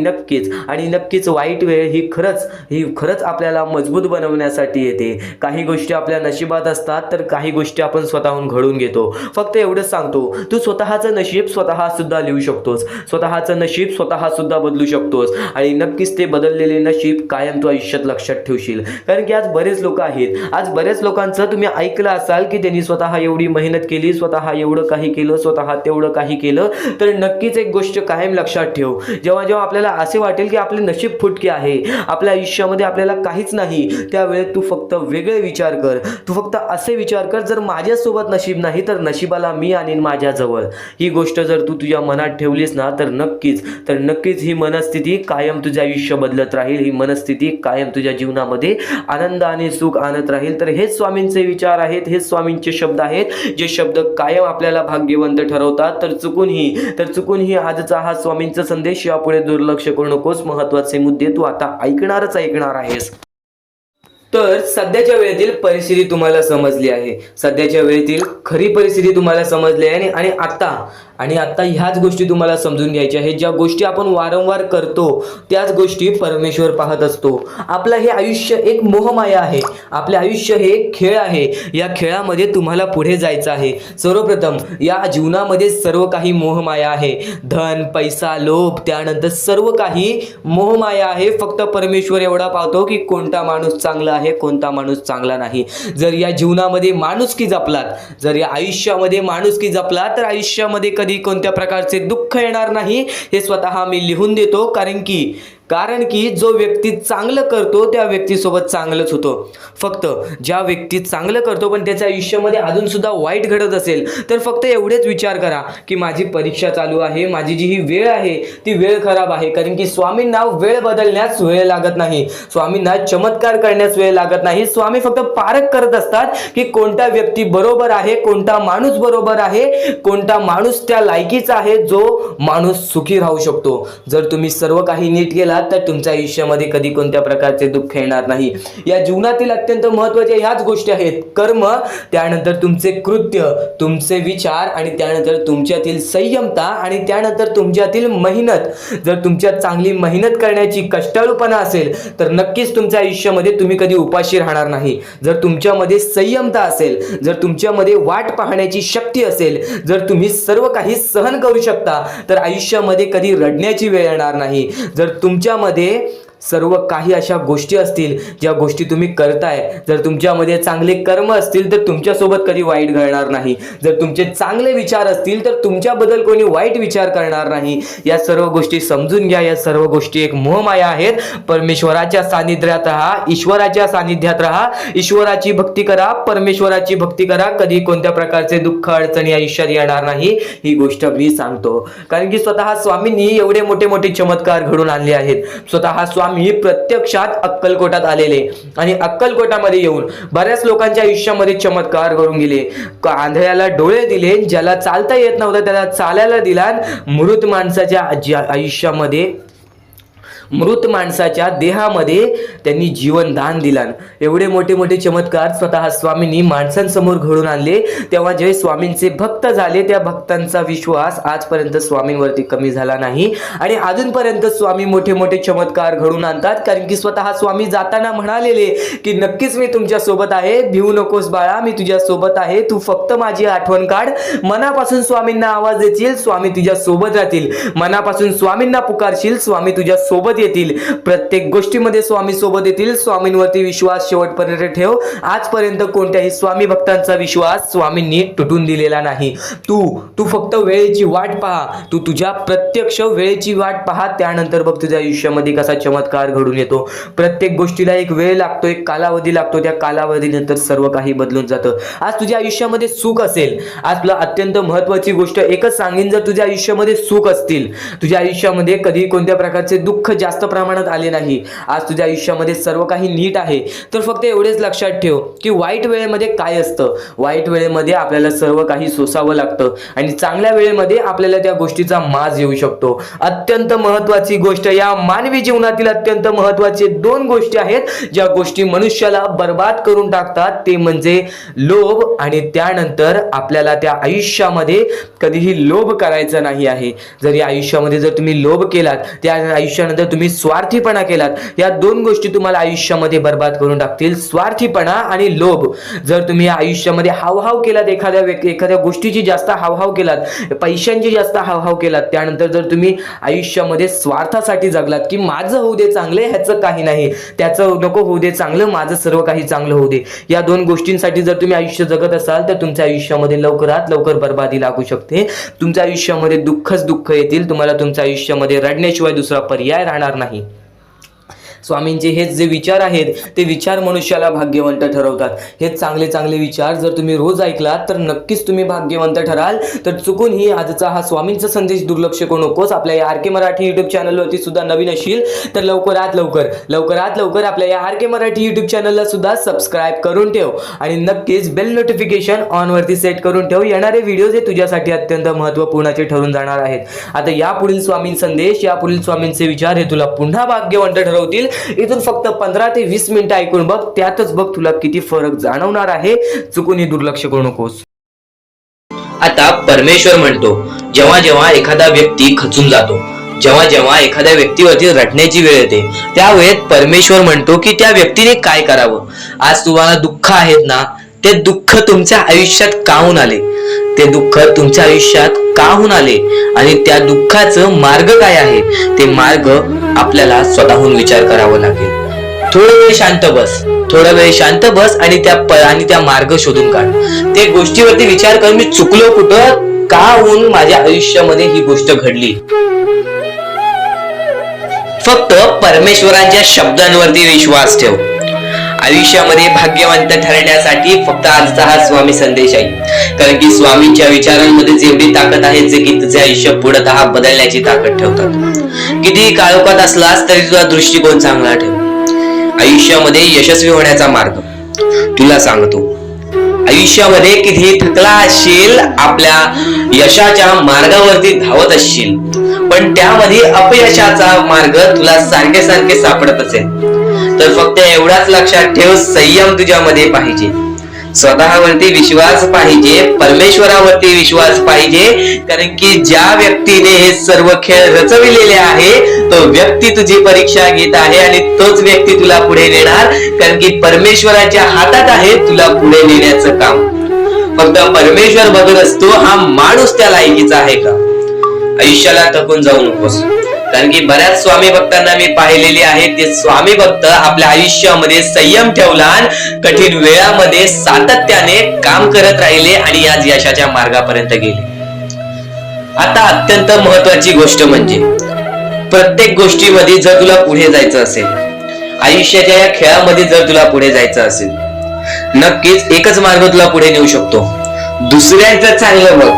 नक्कीच वाईट वेळ ही खरंच आपल्याला मजबूत बनवण्यासाठी येते. काही गोष्टी आपल्या नशिबात असतात, तर काही गोष्टी आपण स्वतःहून घडून घेतो. फक्त एवढंच सांगतो, तू स्वतःचं नशीब स्वतः सुद्धा लिहू शकतोस, स्वतःचं नशीब स्वतः सुद्धा बदलू शकतोस. आणि नक्कीच ते बदललेले नशीब कायम तू आयुष्यात लक्षात ठेवशील. कारण की आज बरेच लोक आहेत, आज बरेच लोकांचं तुम्ही ऐकलं असाल की त्यांनी स्वतः एवढी मेहनत केली, स्वतः एवढं काही केलं, स्वतः तेवढं काही केलं. तर नक्कीच एक गोष्ट कायम लक्षात ठेव, जेव्हा आपल्याला असे वाटेल की आपले नशीब फुटके आहे, आपल्या आयुष्यामध्ये आपल्याला काहीच नाही, त्यावेळेस तू फक्त वेगळे विचार कर. तू फक्त असे विचार कर, जर माझ्यासोबत नशीब नाही तर नशिबाला मी आणि माझ्याजवळ. ही गोष्ट जर तू तुझ्या मनात ठेवलीस ना, तर नक्कीच ही मनस्थिती कायम तुझे आयुष्य बदलत राहील, ही मनस्थिती कायम तुझ्या जीवनामध्ये आनंद आणि सुख आणत राहील. तर हेच स्वामींचे विचार आहेत, हेच स्वामींचे शब्द आहेत, जे शब्द कायम आपल्याला भाग्यवंत ठरवतात. तर चुकूनही आजचा हा स्वामींचा संदेश, यापुढे दुर्लक्ष करू नकोस. महत्त्वाचे मुद्दे तू आता ऐकणार आहेस. तर सध्याच्या वेळेतील परिस्थिती तुम्हाला समजली आहे, सध्याच्या वेळेतील खरी परिस्थिती तुम्हाला समजली आहे. आणि आता ह्याच गोष्टी तुम्हाला समजून घ्यायच्या आहेत. ज्या गोष्टी आपण वारंवार करतो त्याच गोष्टी परमेश्वर पाहत असतो. आपलं हे आयुष्य एक मोहमाया आहे, आपले आयुष्य हे एक खेळ आहे. या खेळामध्ये तुम्हाला पुढे जायचं आहे. सर्वप्रथम या जीवनामध्ये सर्व काही मोहमाया आहे, धन, पैसा, लोभ, त्यानंतर सर्व काही मोहमाया आहे. फक्त परमेश्वर एवढा पाहतो की कोणता माणूस चांगला आहे, कोणता माणूस चांगला नाही. जर या जीवनामध्ये माणुसकी जपलात, जर या आयुष्यामध्ये माणुसकी जपलात, तर आयुष्यामध्ये कधी कोणत्या प्रकारचे दुःख येणार नाही. हे स्वतः मी लिहून देतो. कारण की जो व्यक्ती चांगलं करतो त्या व्यक्तीसोबत चांगलंच होतं. फक्त ज्या व्यक्ती चांगलं करतो पण त्याच्या आयुष्यामध्ये अजून सुद्धा वाईट घडत असेल, तर फक्त एवढेच विचार करा की माझी परीक्षा चालू आहे, माझी जी ही वेळ आहे ती वेळ खराब आहे. कारण की स्वामींना वेळ बदलण्यास वेळ लागत नाही, स्वामींना चमत्कार करण्यास वेळ लागत नाही. स्वामी फक्त पारख करत असतात की कोणता व्यक्ती बरोबर आहे, कोणता माणूस बरोबर आहे, कोणता माणूस त्या लायकीचा आहे, जो माणूस सुखी राहू शकतो. जर तुम्ही सर्व काही नीट केला तर तुमच्या आयुष्यामध्ये कधी कोणत्या प्रकारचे दुःख येणार नाही. या जीवनातील अत्यंत महत्त्वाच्या ह्याच गोष्टी आहेत: कर्म, त्यानंतर तुमचे कृत्य, तुमचे विचार, आणि त्यानंतर तुमच्यातील संयमता, आणि त्यानंतर तुमच्यातील मेहनत. जर तुमच्यात चांगली मेहनत करण्याची कष्टाळूपणा असेल तर नक्कीच तुमच्या आयुष्यामध्ये तुम्ही कधी उपाशी राहणार नाही. जर तुमच्यामध्ये संयमता असेल, जर तुमच्यामध्ये वाट पाहण्याची शक्ती असेल, जर तुम्ही सर्व काही सहन करू शकता, तर आयुष्यामध्ये कधी रडण्याची वेळ येणार नाही. जर तुमच्यामध्ये सर्व काही अशा गोष्टी असतील ज्या गोष्टी तुम्ही करताय, जर तुमच्यामध्ये चांगले कर्म असतील तर तुमच्यासोबत कधी वाईट घडणार नाही. जर तुमचे चांगले विचार असतील तर तुमच्याबद्दल कोणी वाईट विचार करणार नाही. या सर्व गोष्टी समजून घ्या. या सर्व गोष्टी एक मोहमाया आहेत. परमेश्वराच्या सानिध्यात राहा, ईश्वराच्या सानिध्यात राहा, ईश्वराची भक्ती करा, परमेश्वराची भक्ती करा. कधी कोणत्या प्रकारचे दुःख अडचणी आयुष्यात येणार नाही. ही गोष्ट मी सांगतो कारण की स्वतः स्वामींनी एवढे मोठे मोठे चमत्कार घडून आणले आहेत. स्वतः स्वामी स्वामी प्रत्यक्षात अक्कलकोटात आलेले आणि अक्कलकोटामध्ये येऊन बऱ्याच लोकांच्या आयुष्यामध्ये चमत्कार घडून गेले. आंधळ्याला डोळे दिले, ज्याला चालता येत नव्हतं त्याला चालायला दिला, मृत माणसाच्या आयुष्यामध्ये मृत माणसाच्या देहामध्ये त्यांनी जीवन दान दिला. एवढे मोठे मोठे चमत्कार स्वतः स्वामींनी माणसांसमोर घडून आणले. तेव्हा जे स्वामींचे भक्त झाले त्या भक्तांचा विश्वास आजपर्यंत स्वामींवरती कमी झाला नाही आणि अजूनपर्यंत स्वामी मोठे मोठे चमत्कार घडून आणतात. कारण की स्वतः स्वामी जाताना म्हणालेले की नक्कीच मी तुमच्या सोबत आहे, भिवू नकोस बाळा, मी तुझ्या सोबत आहे, तू फक्त माझी आठवण काढ. मनापासून स्वामींना आवाज देशील, स्वामी तुझ्या सोबत राहतील. मनापासून स्वामींना पुकारशील, स्वामी तुझ्या सोबत येतील. प्रत्येक गोष्टीमध्ये स्वामी सोबत येतील. स्वामींवरती विश्वास शेवटपर्यंत ठेव. आजपर्यंत कोणत्याही स्वामी भक्तांचा विश्वास स्वामींनी तुटून दिलेला नाही. तू फक्त वेळेची वाट पहा, तू तुझ्या प्रत्यक्ष वेळेची वाट पहा, त्यानंतर बघ तुझ्या आयुष्यामध्ये कसा चमत्कार घडून येतो. प्रत्येक गोष्टीला एक वेळ लागतो, एक कालावधी लागतो. त्या कालावधीनंतर सर्व काही बदलून जातं. आज तुझ्या आयुष्यामध्ये सुख असेल, आज तुला अत्यंत महत्वाची गोष्ट एकच सांगेन, जर तुझ्या आयुष्यामध्ये सुख असतील, तुझ्या आयुष्यामध्ये कधी कोणत्या प्रकारचे दुःख जास्त प्रमाणात आले नाही, आज तुझ्या आयुष्यामध्ये सर्व काही नीट आहे, तर फक्त एवढेच लक्षात ठेव की वाईट वेळेमध्ये काय असतं. वाईट वेळेमध्ये आपल्याला सर्व काही सोसावं लागतं आणि चांगल्या वेळेमध्ये आपल्याला त्या गोष्टीचा माज येऊ शकतो. अत्यंत महत्वाची गोष्ट, या मानवी जीवनातील अत्यंत महत्वाचे 2 गोष्टी आहेत ज्या गोष्टी मनुष्याला बर्बाद करून टाकतात, ते म्हणजे लोभ आणि त्यानंतर आपल्याला त्या आयुष्यामध्ये कधीही लोभ करायचा नाही आहे. जर या आयुष्यामध्ये जर तुम्ही लोभ केलात, त्या आयुष्यानंतर तुम्ही स्वार्थीपणा केलात, या 2 गोष्टी तुम्हाला आयुष्यामध्ये बर्बाद करून टाकतील. स्वार्थीपणा आणि लोभ. जर तुम्ही आयुष्यामध्ये हावभाव केलात, एखाद्या गोष्टीची जास्त हावभाव केलात, पैशांची जास्त हावभाव केलात, त्यानंतर जर तुम्ही आयुष्यामध्ये स्वार्थासाठी जगलात की माझं होऊ दे चांगले, ह्याचं काही नाही, त्याचं नको होऊ दे चांगलं, माझं सर्व काही चांगलं होऊ दे, या 2 गोष्टींसाठी जर तुम्ही आयुष्य जगत असाल तर तुमच्या आयुष्यामध्ये लवकरात लवकर बर्बादी लागू शकते. तुमच्या आयुष्यामध्ये दुःखच दुःख येतील. तुम्हाला तुमच्या आयुष्यामध्ये रडण्याशिवाय दुसरा पर्याय राहणार नाही. स्वामींचे हेच जे विचार आहेत ते विचार मनुष्याला भाग्यवंत ठरवतात. हे चांगले चांगले विचार जर तुम्ही रोज ऐकलात तर नक्कीच तुम्ही भाग्यवंत ठराल. तर चुकूनही आजचा हा स्वामींचा संदेश दुर्लक्ष करू नकोस. आपल्या या आर के मराठी यूट्यूब चॅनलवरती सुद्धा नवीन असशील तर लवकरात लवकर आपल्या या आर के मराठी यूट्यूब चॅनलला सुद्धा सबस्क्राईब करून ठेव आणि नक्कीच बेल नोटिफिकेशन ऑन वरती सेट करून ठेव. येणारे व्हिडिओज हे तुझ्यासाठी अत्यंत महत्त्वपूर्णाचे ठरून जाणार आहेत. आता यापुढील स्वामीं संदेश, यापुढील स्वामींचे विचार हे तुला पुन्हा भाग्यवंत ठरवतील. इथून फक्त 15 ते 20 मिनिटं ऐकून बघ, त्यातच बघ तुला किती फरक जाणवणार आहे. चुकूनही दुर्लक्ष करू नकोस. आता परमेश्वर म्हणतो, जेव्हा जेव्हा एखादा व्यक्ती खचून जातो, जेव्हा जेव्हा एखाद्या व्यक्तीवरती रटण्याची वेळ येते, त्यावेळेत परमेश्वर म्हणतो की त्या व्यक्तीने काय करावं. आज तुम्हाला दुःख आहेत ना, ते दुःख तुमच्या आयुष्यात काहून आले, ते दुःख तुमच्या आयुष्यात काहून आले आणि त्या दुःखाचं मार्ग काय आहे, ते मार्ग आपल्याला स्वतःहून विचार करावा लागेल. थोडा वेळ शांत बस आणि त्या मार्ग शोधून काढ. ते गोष्टीवरती विचार कर, मी चुकलो कुठं, का होऊन माझ्या आयुष्यामध्ये ही गोष्ट घडली. फक्त परमेश्वरांच्या शब्दांवरती विश्वास ठेव. आयुष्यामध्ये भाग्यवंत ठरण्यासाठी फक्त आजचा हा स्वामी संदेश आहे. कारण की स्वामींच्या विचारांमध्ये जेवढी ताकद आहे जे की तुझे आयुष्य पूर्णतः बदलण्याची ताकद ठेवतात. कितीही काळोखात असलास तरी तुझा दृष्टिकोन चांगला ठेव. आयुष्यामध्ये यशस्वी होण्याचा मार्ग तुला सांगतो. आयुष्यामध्ये कितीही थकला असशील, आपल्या यशाच्या मार्गावरती धावत असशील, पण त्यामध्ये अपयशाचा मार्ग तुला सारखे सापडत असेल, तर फक्त एवढाच लक्षात ठेव, संयम तुझ्यामध्ये पाहिजे, स्वतःवरती विश्वास पाहिजे, परमेश्वरावरती विश्वास पाहिजे. कारण की ज्या व्यक्तीने हे सर्व खेळ रचविलेले आहे तो व्यक्ती तुझी परीक्षा घेत आहे आणि तोच व्यक्ती तुला पुढे नेणार. कारण की परमेश्वराच्या हातात आहे तुला पुढे नेण्याचं काम. फक्त परमेश्वर बघत असतो हा माणूस त्या लायकीचा आहे का. आयुष्याला थकून जाऊ नकोस. कारण की बऱ्याच स्वामी भक्तांना मी पाहिलेले आहे, ते स्वामी भक्त आपल्या आयुष्यामध्ये संयम ठेवला, कठीण वेळामध्ये सातत्याने काम करत राहिले आणि आज यशाच्या मार्गापर्यंत गेले. आता अत्यंत महत्वाची गोष्ट म्हणजे प्रत्येक गोष्टीमध्ये जर तुला पुढे जायचं असेल, आयुष्याच्या या खेळामध्ये जर तुला पुढे जायचं असेल, नक्कीच एकच मार्ग तुला पुढे नेऊ शकतो. दुसऱ्यांचं चांगलं बघ,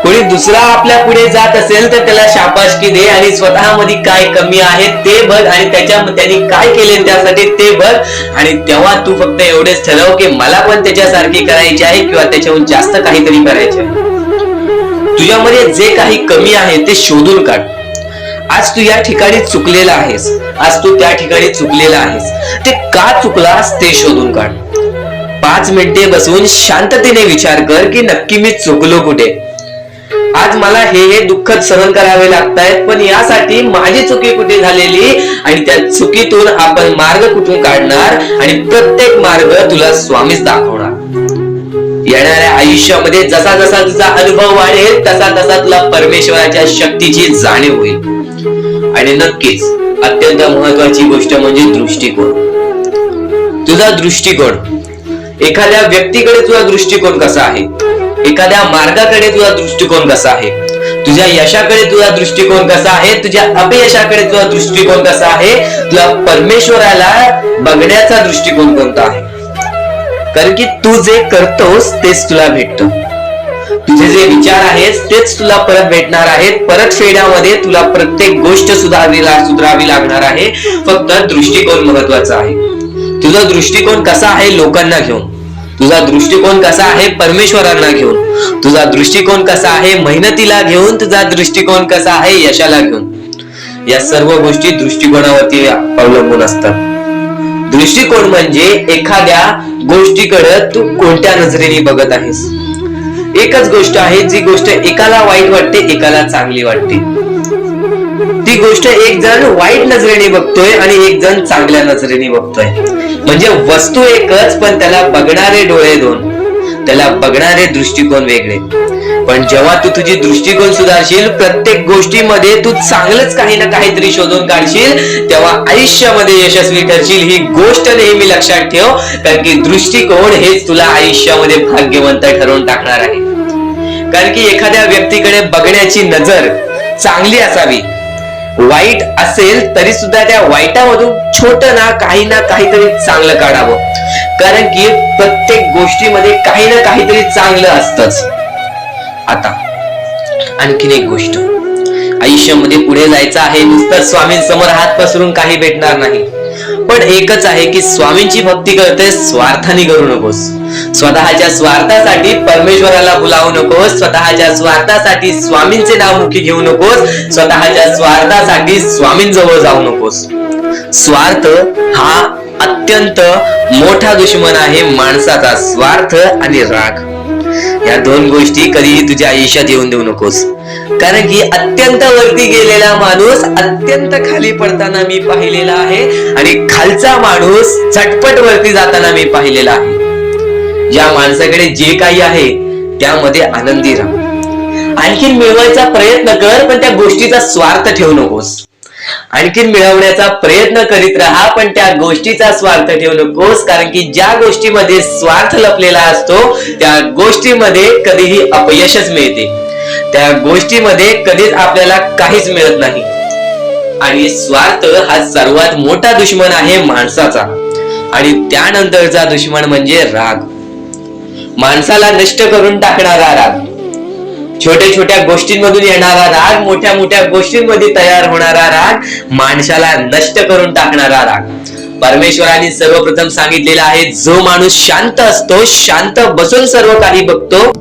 कोणी दुसरा आपल्या पुढे जात असेल तर त्याला शाबासकी दे आणि स्वतःमध्ये काय कमी आहे ते बघ आणि त्यांनी काय केले त्यासाठी ते बघ आणि तेव्हा तू फक्त एवढेच ठरव की मला पण त्याच्यासारखी करायची आहे किंवा त्याच्याहून जास्त काहीतरी करायचे आहे. तुझ्यामध्ये जे काही कमी आहे ते शोधून काढ. आज तू या ठिकाणी चुकलेला आहेस, आज तू त्या ठिकाणी चुकलेला आहेस, ते का चुकलास ते शोधून काढ. 5 मिनिटे बसून शांततेने विचार कर की नक्की मी चुकलो कुठे. आज मला हे दुःख सहन करावे लागतायत, पण यासाठी माझी चुकी कुठे झालेली आणि त्या चुकीतून आपण मार्ग कुठून काढणार आणि प्रत्येक मार्ग तुला स्वामीच दाखवणार. येणाऱ्या आयुष्यामध्ये जसा जसा तुझा अनुभव वाढेल तसा तसा तुला परमेश्वराच्या शक्तीची जाणीव होईल. आणि नक्कीच अत्यंत महत्वाची गोष्ट म्हणजे दृष्टिकोन. तुझा दृष्टिकोन, एखाद्या व्यक्तीकडे तुझा दृष्टिकोन कसा आहे, एखाद्या मार्गाकडे तुझा दृष्टिकोन कसा आहे, तुझ्या यशाकडे तुझा दृष्टिकोन कसा आहे, तुझ्या अपयशाकडे तुझा दृष्टिकोन कसा आहे, तुला परमेश्वराला बघण्याचा दृष्टिकोन कोणता आहे. कारण की तू जे करतोस तेच तुला भेटतं. तुझे जे विचार आहेत तेच तुला परत भेटणार आहेत. परत फेड्यामध्ये तुला प्रत्येक गोष्ट सुधारावी लागणार आहे. फक्त दृष्टिकोन महत्वाचा आहे. तुझा दृष्टिकोन कसा आहे लोकांना घेऊन, तुझा दृष्टिकोन कसा आहे परमेश्वरांना घेऊन, तुझा दृष्टिकोन कसा आहे मेहनतीला घेऊन, तुझा दृष्टिकोन कसा आहे यशाला घेऊन. या सर्व गोष्टी दृष्टिकोनावरती अवलंबून असतात. दृष्टिकोन म्हणजे एखाद्या गोष्टीकडे तू कोणत्या नजरेने बघत आहेस. एकच गोष्ट आहे, जी गोष्ट एकाला वाईट वाटते एकाला चांगली वाटते. ती गोष्ट एक जण वाईट नजरेने बघतोय आणि एक जण चांगल्या नजरेने बघतोय. म्हणजे वस्तू एकच पण त्याला बघणारे डोळे दोन, त्याला बघणारे दृष्टिकोन वेगळे. पण जेव्हा तू तुझी दृष्टिकोन सुधारशील, प्रत्येक गोष्टीमध्ये तू चांगलंच काही ना काहीतरी शोधून काढशील, तेव्हा आयुष्यामध्ये यशस्वी ठरशील. ही गोष्ट नेहमी लक्षात ठेव, कारण की दृष्टिकोन हेच तुला आयुष्यामध्ये भाग्यवंत ठरवून टाकणार आहे. कारण की एखाद्या व्यक्तीकडे बघण्याची नजर चांगली असावी. वाईट असेल तरी सुद्धा त्या वाईटामधून छोट ना काहीतरी चांगलं काढावं. कारण की प्रत्येक गोष्टीमध्ये काही ना काहीतरी चांगलं असतंच. आता आणखीन एक गोष्ट, आयुष्यामध्ये पुढे जायचं आहे, नुसतं स्वामींसमोर हात पसरून काही भेटणार नाही. पण एकच आहे की स्वामींची भक्ती करते स्वार्थाने करू नकोस. स्वतःच्या स्वार्थासाठी परमेश्वराला भुलावू नकोस. स्वतःच्या स्वार्थासाठी स्वामींचे नाव मुखी घेऊ नकोस. स्वतःच्या स्वार्थासाठी स्वामींजवळ जाऊ नकोस. स्वार्थ हा अत्यंत मोठा दुश्मन आहे माणसाचा. स्वार्थ आणि राग या दोन गोष्टी कधीही तुझ्या आयुष्यात येऊन देऊ नकोस. कारण की अत्यंत वरती गेलेला माणूस अत्यंत खाली पडताना मी पाहिलेला आहे आणि खालचा माणूस झटपट वरती जाताना मी पाहिलेला आहे. ज्या माणसाकडे जे काही आहे त्यामध्ये आनंदी राहा. आणखीन मिळवायचा प्रयत्न कर, पण त्या गोष्टीचा स्वार्थ ठेवू नकोस. आणखीन मिळवण्याचा प्रयत्न करीत राहा, पण त्या गोष्टीचा स्वार्थ ठेवू नकोस. कारण की ज्या गोष्टीमध्ये स्वार्थ लपलेला असतो त्या गोष्टीमध्ये कधीही अपयशच मिळते. त्या गोष्टीमध्ये कधीच आपल्याला काहीच मिळत नाही. आणि स्वार्थ हा सर्वात मोठा दुश्मन आहे माणसाचा. आणि त्यानंतरचा दुश्मन म्हणजे राग. माणसाला नष्ट करून टाकणारा राग, छोट्या छोट्या गोष्टींमधून येणारा राग, मोठ्या मोठ्या गोष्टींमध्ये तयार होणारा राग, माणसाला नष्ट करून टाकणारा राग. परमेश्वराने सर्वप्रथम सांगितलेलं आहे, जो माणूस शांत असतो, शांत बसून सर्व काही बघतो,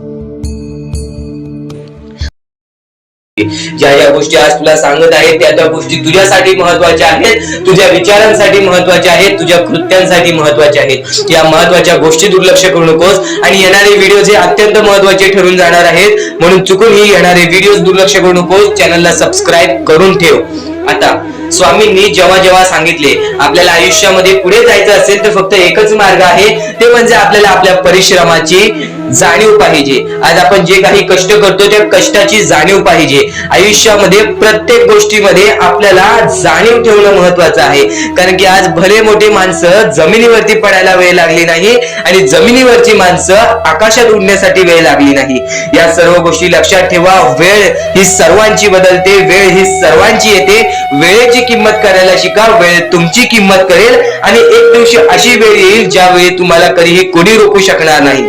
ज्या ज्या गोष्टी आज तुला सांगत आहेत त्या त्या गोष्टी तुझ्यासाठी महत्वाच्या आहेत, तुझ्या विचारांसाठी महत्वाच्या आहेत, तुझ्या कृत्यांसाठी महत्वाच्या आहेत. या महत्वाच्या गोष्टी दुर्लक्ष करू नकोस. आणि येणारे व्हिडिओ हे अत्यंत महत्वाचे ठरून जाणार आहेत, म्हणून चुकूनही येणारे व्हिडिओ दुर्लक्ष करू नकोस. चॅनलला सबस्क्राईब करून ठेव. आता स्वामींनी जेव्हा जेव्हा सांगितले आपल्याला आयुष्यामध्ये पुढे जायचं असेल तर फक्त एकच मार्ग आहे, ते म्हणजे आपल्याला आपल्या परिश्रमाची जाणीव पाहिजे. आज आपण जे काही कष्ट करतो त्या कष्टाची जाणीव पाहिजे. आयुष्यामध्ये प्रत्येक गोष्टीमध्ये आपल्याला जाणीव ठेवणं महत्वाचं आहे. कारण की आज भले मोठे माणसं जमिनीवरती पडायला वेळ लागली नाही आणि जमिनीवरची माणसं आकाशात उडण्यासाठी वेळ लागली नाही. या सर्व गोष्टी लक्षात ठेवा. वेळ ही सर्वांची बदलते, वेळ ही सर्वांची येते. वेळेची किंमत करायला शिका. वेळ तुमची किंमत करेल आणि एक दिवशी अशी वेळ येईल ज्यावेळी तुम्हाला कधीही कोणी रोखू शकणार नाही.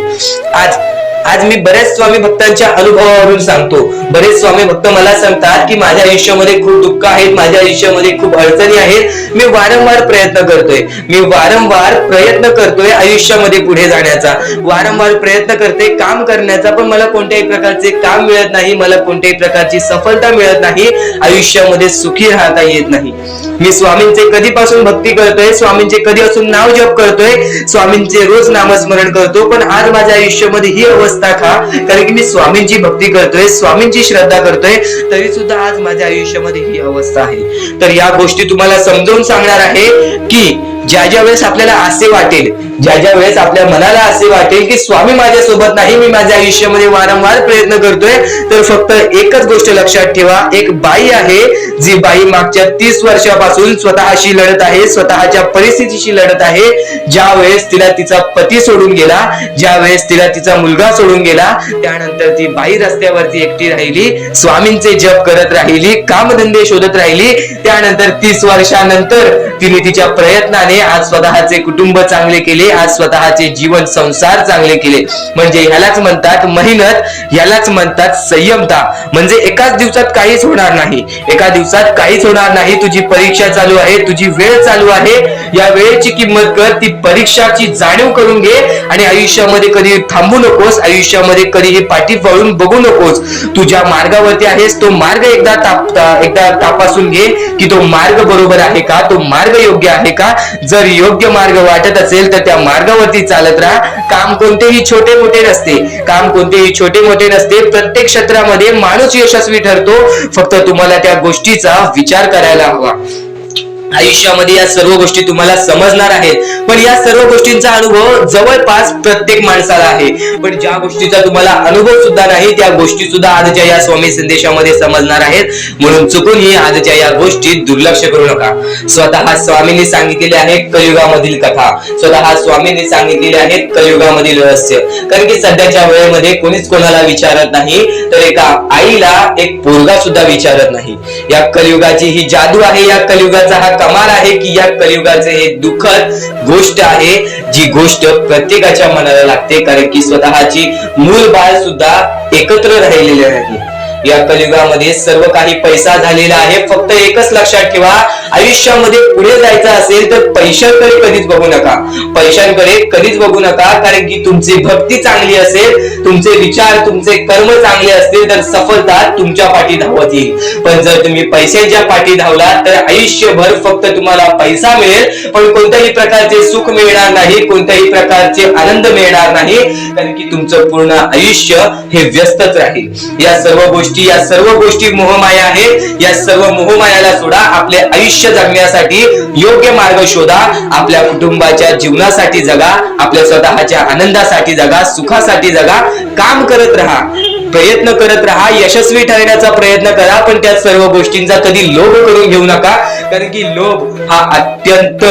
आज आज मी बऱ्याच स्वामी भक्तांच्या अनुभवावरून सांगतो. बरेच स्वामी भक्त मला सांगतात की माझ्या आयुष्यामध्ये खूप दुःख आहेत, माझ्या आयुष्यामध्ये खूप अडचणी आहेत, मी वारंवार प्रयत्न करतोय आयुष्यामध्ये पुढे जाण्याचा, वारंवार प्रयत्न करते काम करण्याचा, पण मला कोणत्याही प्रकारचे काम मिळत नाही, मला कोणत्याही प्रकारची सफलता मिळत नाही, आयुष्यामध्ये सुखी राहता येत नाही. मी स्वामींचे कधीपासून भक्ती करतोय, स्वामींचे कधीपासून नाव जप करतोय, स्वामींचे रोज नामस्मरण करतो, पण आज माझ्या आयुष्यामध्ये ही अवस्था का? कारण की मी स्वामींची भक्ती करतोय, स्वामींची श्रद्धा करतोय, तरी सुद्धा आज माझ्या आयुष्यामध्ये ही अवस्था आहे. तर या गोष्टी तुम्हाला समजावून सांगणार आहे की ज्या वेळेस आपल्याला असे वाटेल, ज्या वेळेस आपल्या मनाला असे वाटेल की स्वामी माझ्या सोबत नाही, मी माझ्या आयुष्यामध्ये वारंवार प्रयत्न करतोय, तर फक्त एकच गोष्ट लक्षात ठेवा. एक बाई आहे, जी बाई मागच्या 30 वर्षापासून स्वतःशी लढत आहे, स्वतःच्या परिस्थितीशी लढत आहे. ज्या वेळेस तिला तिचा पती सोडून गेला, ज्या वेळेस तिला तिचा मुलगा सोडून गेला, त्यानंतर ती बाई रस्त्यावरती एकटी राहिली, स्वामींचे जप करत राहिली, कामधंदे शोधत राहिली. त्यानंतर 30 वर्षानंतर तिने तिच्या प्रयत्नाने आज स्वतःचे कुटुंब चांगले केले, आज स्वतःचे जीवन संसार चांगले केले. म्हणजे ह्यालाच म्हणतात मेहनत, ह्यालाच म्हणतात संयमता. म्हणजे एकाच दिवसात काहीच होणार नाही, एका दिवसात काहीच होणार नाही. तुझी परीक्षा चालू आहे, तुझी वेळ चालू आहे, या वेळेची किंमत कर, ती परीक्षाची जाणीव करून घे आणि आयुष्यामध्ये कधी थांबू नकोस, आयुष्यामध्ये कधीही पाठी वळून बघू नकोस. तुझ्या मार्गावरती आहेस, तो मार्ग एकदा तपासून घे की तो मार्ग बरोबर आहे का, तो मार्ग योग्य आहे का. जर योग्य मार्ग वाटत असेल तर त्या मार्गावरती चालत राहा. काम कोणतेही छोटे मोठे नसते, काम कोणतेही छोटे मोठे नसते. प्रत्येक क्षेत्रामध्ये माणूस यशस्वी ठरतो, फक्त तुम्हाला त्या गोष्टीचा विचार करायला हवा. आयुष्यामध्ये या सर्व गोष्टी तुम्हाला समजणार आहेत, पण या सर्व गोष्टींचा अनुभव जवळपास प्रत्येक माणसाला आहे. पण ज्या गोष्टीचा तुम्हाला अनुभव सुद्धा नाही, त्या गोष्टी सुद्धा आजच्या या स्वामी संदेशामध्ये समजणार आहेत. म्हणून चुकूनही आजच्या या गोष्टी दुर्लक्ष करू नका. स्वतः स्वामींनी सांगितलेले आहे कलियुगामधील कथा, स्वतः स्वामींनी सांगितलेले आहेत कलियुगामधील रहस्य. कारण की सध्याच्या वेळेमध्ये कोणीच कोणाला विचारत नाही, तर एका आईला एक पोरगा सुद्धा विचारत नाही. या कलियुगाची ही जादू आहे, या कलियुगाचा हा कमाल आहे की या कलियुगाचे हे दुःखद गोष्ट आहे, जी गोष्ट प्रत्येकाच्या मनाला लागते. कारण की स्वतःची मूल बाळ सुद्धा एकत्र राहिलेले नाही. या कलियुगामध्ये सर्व काही पैसा झालेला आहे. फक्त एकच लक्षात ठेवा, आयुष्यामध्ये पुढे जायचं असेल तर पैशांकडे कधीच बघू नका, पैशांकडे कधीच बघू नका. कारण की तुमची भक्ती चांगली असेल, तुमचे विचार, तुमचे कर्म चांगले असतील तर सफलता तुमच्या पाठी धावत येईल. पण जर तुम्ही पैशांच्या पाठी धावलात तर आयुष्यभर फक्त तुम्हाला पैसा मिळेल, पण कोणत्याही प्रकारचे सुख मिळणार नाही, कोणत्याही प्रकारचे आनंद मिळणार नाही. कारण की तुमचं पूर्ण आयुष्य हे व्यस्तच राहील. या सर्व गोष्टी मोहमाया आहेत. या सर्व मोहमायाला सोडा, आपले आयुष्य जगण्यासाठी योग्य मार्ग शोधा, आपल्या कुटुंबाच्या जीवनासाठी जगा, आपल्या स्वतःच्या आनंदासाठी जगा, सुखासाठी जगा. काम करत राहा, प्रयत्न करत राहा, यशस्वी ठरण्याचा प्रयत्न करा, पण त्या सर्व गोष्टींचा कधी लोभ करून घेऊ नका. कारण की लोभ हा अत्यंत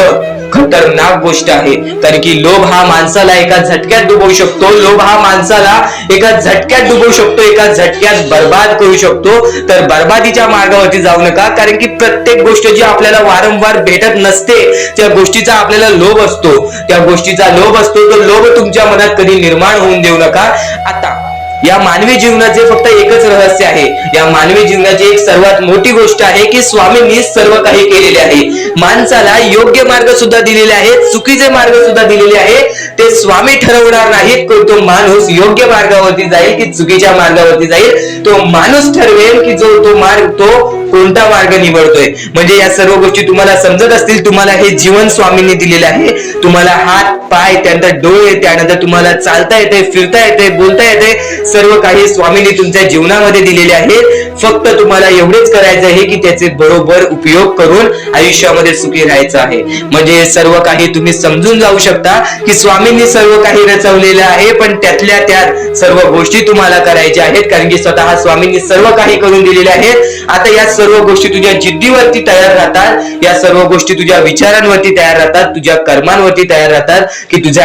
खतरनाक गोष्ट आहे. कारण की लोभ हा माणसाला एका झटक्यात डुबवू शकतो, लोभ हा माणसाला एका झटक्यात डुबवू शकतो, एका झटक्यात बर्बाद करू शकतो. तर बर्बादीच्या मार्गावरती जाऊ नका. कारण की प्रत्येक गोष्ट जी आपल्याला वारंवार भेटत नसते, त्या गोष्टीचा आपल्याला लोभ असतो, त्या गोष्टीचा लोभ असतो. तो लोभ तुमच्या मनात कधी निर्माण होऊन देऊ नका. आता या मानवी जीवनाचे फक्त एकच रहस्य आहे, या मानवी जीवनाची एक सर्वात मोठी गोष्ट आहे की स्वामींनी सर्व काही केलेले आहे. माणसाला योग्य मार्ग सुद्धा दिलेले आहेत, चुकीचे मार्ग सुद्धा दिलेले आहेत. ते स्वामी ठरवणार नाहीत की तो माणूस योग्य मार्गावरती जाईल की चुकीच्या मार्गावरती जाईल. तो माणूस ठरवेल की तो मार्ग तो कोणता मार्ग निवडतोय. म्हणजे या सर्व गोष्टी तुम्हाला समजत असतील. तुम्हाला हे जीवन स्वामींनी दिलेले आहे. तुम्हाला हात, पाय, त्यानंतर डोळे, त्यानंतर तुम्हाला चालता येते, फिरता येते, बोलता येते, सर्व काही स्वामींनी तुमच्या जीवनामध्ये दिलेले आहे. फक्त तुम्हाला एवढेच करायचं आहे की त्याचे बरोबर उपयोग करून आयुष्यामध्ये सुखी राहायचं आहे. म्हणजे सर्व काही तुम्ही समजून जाऊ शकता की स्वामींनी सर्व काही रचवलेलं आहे, पण त्यातल्या त्यात सर्व गोष्टी तुम्हाला करायच्या आहेत. कारण की स्वतः स्वामींनी सर्व काही करून दिलेले आहेत. आता या सर्व गोष्टी तुझ्या जिद्दीवरती तयार राहतात, या सर्व गोष्टी तुझ्या विचारांवरती तयार राहतात, तुझ्या कर्मांवरती तयार राहतात की तुझे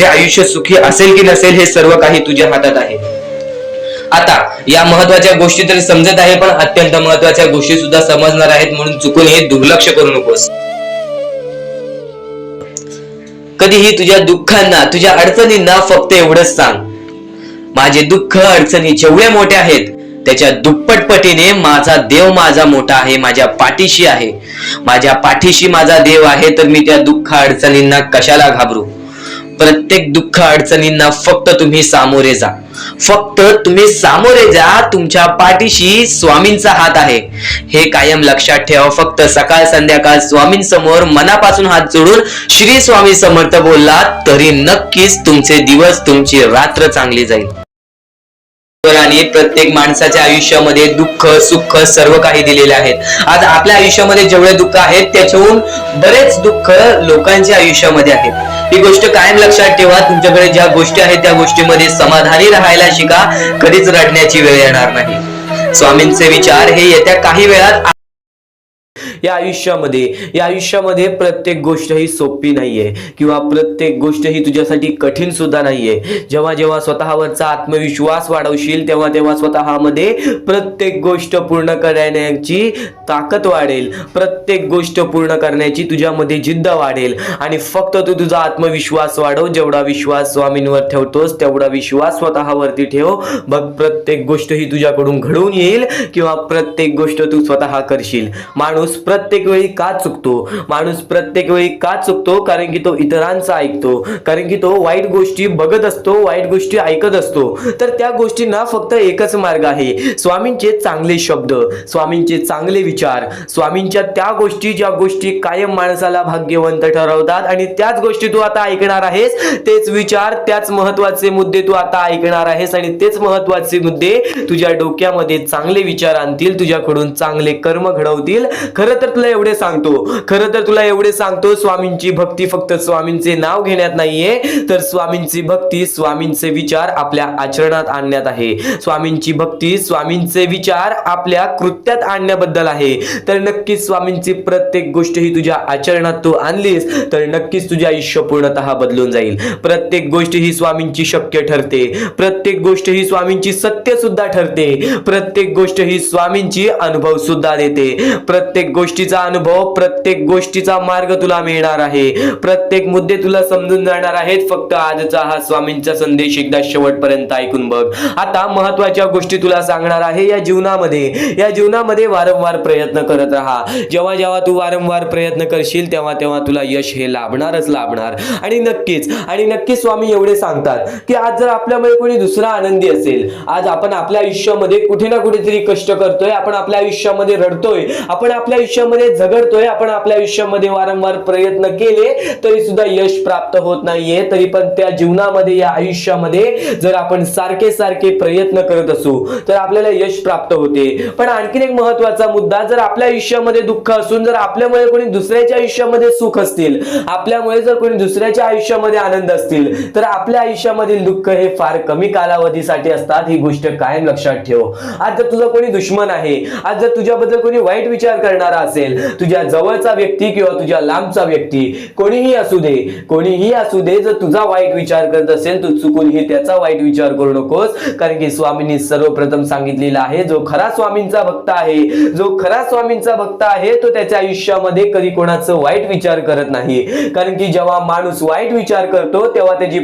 आयुष्य सुखी असेल की नसेल हे सर्व काही तुझ्या हातात आहे. आता या महत्वाच्या गोष्टी तरी समजत आहे, पण अत्यंत महत्वाच्या गोष्टी सुद्धा समजणार आहेत. म्हणून चुकून हे दुर्लक्ष करू नकोस. कधीही तुझ्या दुःखांना, तुझ्या अडचणींना फक्त एवढंच सांग माझे दुःख अडचणी जेवढ्या मोठ्या आहेत त्याच्या दुप्पटपटीने माझा देव माझा मोठा आहे, माझ्या पाठीशी आहे. माझ्या पाठीशी माझा देव आहे, तर मी त्या दुःख अडचणींना कशाला घाबरू. प्रत्येक दुःख अडचणींना फक्त तुम्ही सामोरे जा, फक्त तुम्ही सामोरे जा. तुमच्या पाठीशी स्वामींचा हात आहे, हे कायम लक्षात ठेवा. फक्त सकाळ संध्याकाळ स्वामींसमोर मनापासून हात जोडून श्री स्वामी समर्थ बोलला तरी नक्कीच तुमचे दिवस, तुमची रात्र चांगली जाईल. आणि प्रत्येक माणसाच्या आयुष्यामध्ये दुःख सुख सर्व काही दिलेले आहेत. आज आपल्या आयुष्यामध्ये जेवढे दुःख आहेत त्याच्याहून बरेच दुःख लोकांच्या आयुष्यामध्ये आहेत. ही गोष्ट कायम लक्षात ठेवा. तुमच्याकडे ज्या गोष्टी आहेत त्या गोष्टीमध्ये समाधानी राहायला शिका. कधीच रडण्याची वेळ येणार नाही. स्वामींचे विचार हे येत्या काही वेळात या आयुष्यामध्ये प्रत्येक गोष्ट ही सोपी नाहीये किंवा प्रत्येक गोष्ट ही तुझ्यासाठी कठीण सुद्धा नाहीये. जेव्हा जेव्हा स्वतःवरचा आत्मविश्वास वाढवशील तेव्हा तेव्हा स्वतःमध्ये प्रत्येक गोष्ट पूर्ण करण्याची ताकद वाढेल, प्रत्येक गोष्ट पूर्ण करण्याची तुझ्यामध्ये जिद्द वाढेल. आणि फक्त तू तुझा आत्मविश्वास वाढव. जेवढा विश्वास स्वामींवर ठेवतोस तेवढा विश्वास स्वतःवरती ठेव. बघ प्रत्येक गोष्ट ही तुझ्याकडून घडून येईल किंवा प्रत्येक गोष्ट तू स्वतः करशील. माणूस प्रत्येक वेळी का चुकतो? कारण की तो इतरांचा ऐकतो, कारण की तो वाईट गोष्टी बघत असतो, वाईट गोष्टी ऐकत असतो. तर त्या गोष्टींना फक्त एकच मार्ग आहे, स्वामींचे चांगले शब्द, स्वामींचे चांगले विचार, स्वामींच्या त्या गोष्टी ज्या गोष्टी कायम माणसाला भाग्यवंत ठरवतात. आणि त्याच गोष्टी तू आता ऐकणार आहेस, तेच विचार, त्याच महत्वाचे मुद्दे तू आता ऐकणार आहेस. आणि तेच महत्वाचे मुद्दे तुझ्या डोक्यामध्ये चांगले विचार आणतील, तुझ्याकडून चांगले कर्म घडवतील. खरं तर तुला एवढे सांगतो स्वामींची भक्ती फक्त स्वामींचे नाव घेण्यात नाहीये, तर स्वामींची भक्ती स्वामींचे विचार आपल्या आचरणात आणण्यात आहे. स्वामींची भक्ती स्वामींचे विचार आपल्या कृत्यात आणण्याबद्दल आहे. तर नक्कीच स्वामींची प्रत्येक गोष्ट ही तुझ्या आचरणात तू आणलीस तर नक्कीच तुझे आयुष्य पूर्णतः बदलून जाईल. प्रत्येक गोष्ट ही स्वामींची शक्य ठरते, प्रत्येक गोष्ट ही स्वामींची सत्य सुद्धा ठरते, प्रत्येक गोष्ट ही स्वामींची अनुभव सुद्धा देते. प्रत्येक गोष्टीचा अनुभव, प्रत्येक गोष्टीचा मार्ग तुला मिळणार आहे, प्रत्येक मुद्दे तुला समजून जाणार आहेत. फक्त आजचा हा स्वामींचा संदेश एकदा शेवटपर्यंत ऐकून बघ. आता महत्वाच्या गोष्टी तुला सांगणार आहे. या जीवनामध्ये वारंवार प्रयत्न करत राहा. जेव्हा जेव्हा तू वारंवार प्रयत्न करशील तेव्हा तेव्हा तुला यश हे लाभणारच लाभणार. आणि नक्कीच स्वामी एवढे सांगतात की आज जर आपल्यामध्ये कोणी दुसरा आनंदी असेल, आज आपण आपल्या आयुष्यामध्ये कुठे ना कुठेतरी कष्ट करतोय, आपण आपल्या आयुष्यामध्ये रडतोय, आपण आपल्या आयुष्यामध्ये झगडतोय, आपण आपल्या आयुष्यामध्ये वारंवार प्रयत्न केले तरी सुद्धा यश प्राप्त होत नाहीये, तरी पण त्या जीवनामध्ये, या आयुष्यामध्ये जर आपण सारखे प्रयत्न करत असू तर आपल्याला यश प्राप्त होते. पण आणखीन एक महत्वाचा मुद्दा, जर आपल्या आयुष्यामध्ये दुःख असून जर आपल्यामुळे कोणी दुसऱ्याच्या आयुष्यामध्ये सुख असतील, आपल्यामुळे जर कोणी दुसऱ्याच्या आयुष्यामध्ये आनंद असतील, तर आपल्या आयुष्यामधील दुःख हे फार कमी कालावधीसाठी असतात. ही गोष्ट कायम लक्षात ठेव. आज जर तुझा कोणी दुश्मन आहे, आज जर तुझ्याबद्दल कोणी वाईट विचार करणारा असेल, तुझ्या जवळचा व्यक्ती किंवा तुझ्या लांबचा व्यक्ती, कोणीही असू दे, जर तुझा वाईट विचार करत असेल तू चुकूनही त्याचा वाईट विचार करू नकोस. कारण की स्वामींनी सर्वप्रथम सांगितलेलं आहे, जो खरा स्वामींचा भक्त आहे तो त्याच्या आयुष्यामध्ये कधी कोणाचं वाईट विचार करत नाही. कारण की जेव्हा माणूस वाईट विचार करतो तेव्हा त्याची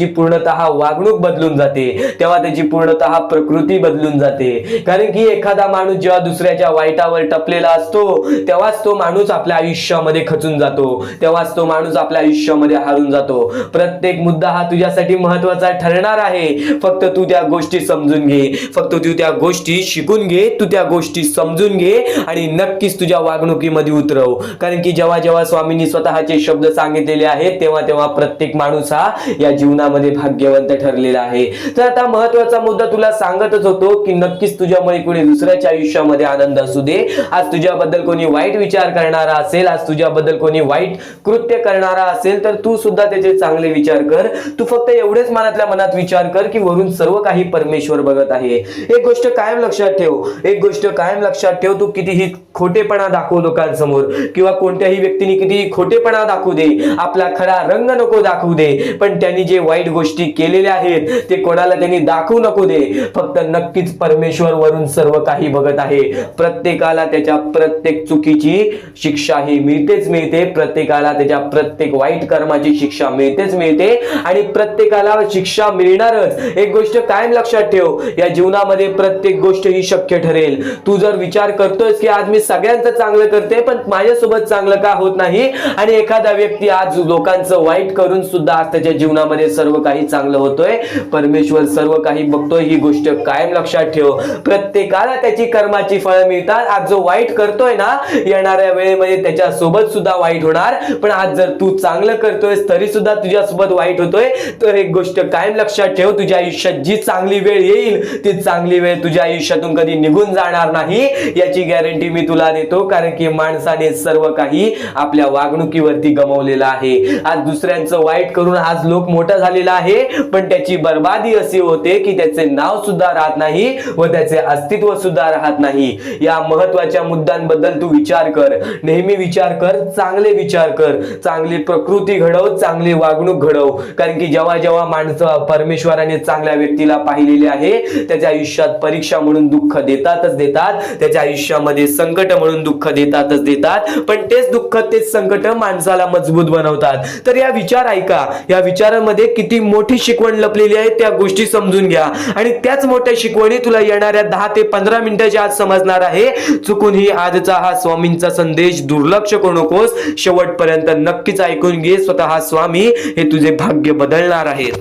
पूर्णतः वागणूक बदलून जाते, तेव्हा त्याची पूर्णतः प्रकृती बदलून जाते. कारण की एखादा माणूस जेव्हा दुसऱ्याच्या वाईटावर टपलेला असतो तेव्हाच तो माणूस आपल्या आयुष्यामध्ये खचून जातो, तेव्हाच तो माणूस आपल्या आयुष्यामध्ये हारून जातो. प्रत्येक मुद्दा हा तुझ्यासाठी महत्वाचा ठरणार आहे. फक्त तू त्या गोष्टी समजून घे, फक्त तू त्या गोष्टी शिकून घे, तू त्या गोष्टी समजून घे आणि नक्कीच तुझ्या वागणुकीमध्ये उतरव. कारण की जेव्हा जेव्हा स्वामींनी स्वतःचे शब्द सांगितलेले आहेत तेव्हा तेव्हा प्रत्येक माणूस हा या जीवनामध्ये भाग्यवंत ठरलेला आहे. तर आता महत्वाचा मुद्दा तुला सांगतच होतो की नक्कीच तुझ्यामुळे कोणी दुसऱ्याच्या आयुष्यामध्ये आनंद असू दे, आज तुझ्याबद्दल कोणी वाईट विचार करणारा असेल, आज तुझ्याबद्दल कोणी वाईट कृत्य करणारा असेल तर तू सुद्धा त्याचे चांगले विचार कर. तू फक्त एवढेच मनातल्या मनात विचार कर की वरून सर्व काही परमेश्वर बघत आहे. एक गोष्ट कायम लक्षात ठेव, तू कितीही खोटेपणा दाखव लोकांसमोर किंवा कोणत्याही व्यक्तीने कितीही खोटेपणा दाखवू दे, आपला खरा रंग नको दाखवू दे, पण त्यांनी जे वाईट गोष्टी केलेल्या आहेत ते कोणाला त्यांनी दाखवू नको दे. फक्त नक्कीच परमेश्वर वरून सर्व काही बघत आहे. प्रत्येकाला प्रत्येकाला त्याच्या प्रत्येक चुकीची शिक्षा ही मिळते, प्रत्येकाला त्याच्या प्रत्येक वाईट कर्माची शिक्षा मिळते आणि प्रत्येकाला शिक्षा मिळणारच। एक गोष्ट कायम लक्षात ठेव, या जीवनामध्ये प्रत्येक गोष्ट ही शक्य ठरेल। तू जर विचार करतोयस की आज मी सगळ्यांचं चांगलं करते पण माझ्यासोबत चांगलं का होत नाही, आणि एखादा व्यक्ती आज लोकांचं वाईट करून सुद्धा आज त्याच्या जीवनामध्ये सर्व काही चांगलं होतोय, परमेश्वर सर्व काही बघतोय, ही गोष्ट कायम लक्षात ठेव। प्रत्येकाला त्याची कर्माची फळं मिळतात। आज जो वाईट करतोय ना, येणाऱ्या वेळेमध्ये त्याच्या सोबत सुद्धा वाईट होणार, पण आज जर तू चांगलं करतोयस तरी सुद्धा तुझ्या सोबत वाईट होतोय, तर एक गोष्ट कायम लक्षात ठेव, तुझ्या आयुष्यात जी चांगली वेळ येईल ती चांगली वेळ तुझ्या आयुष्यातून कधी निघून जाणार नाही, याची गॅरंटी मी तुला देतो। कारण की माणसाने सर्व काही आपल्या वागणुकीवरती गमावलेलं आहे। आज दुसऱ्यांचं वाईट करून आज लोक मोठा झालेला आहे, पण त्याची बर्बादी अशी होते की त्याचे नाव सुद्धा राहत नाही व त्याचे अस्तित्व सुद्धा राहत नाही। या महत्वाच्या मुद्द्यांबद्दल तू विचार कर, नेहमी विचार कर, चांगले विचार कर, चांगली प्रकृती घडव, चांगली वागणूक घडव। कारण की जेव्हा जेव्हा माणसं परमेश्वराने चांगल्या व्यक्तीला पाहिलेले आहे, त्याच्या आयुष्यात परीक्षा म्हणून दुःख देतातच देतात, त्याच्या आयुष्यामध्ये संकट म्हणून दुःख देतातच देतात, पण तेच दुःख तेच संकट माणसाला मजबूत बनवतात। तर या विचार ऐका, या विचारांमध्ये किती मोठी शिकवण लपलेली आहे त्या गोष्टी समजून घ्या, आणि त्याच मोठ्या शिकवणी तुला येणाऱ्या 10 ते 15 मिनिटाच्या आत समजणार आहे। चुकूनही आजचा हा स्वामींचा संदेश दुर्लक्ष करू नकोस, शेवटपर्यंत नक्कीच ऐकून घे, स्वतः स्वामी हे तुझे भाग्य बदलणार आहेत।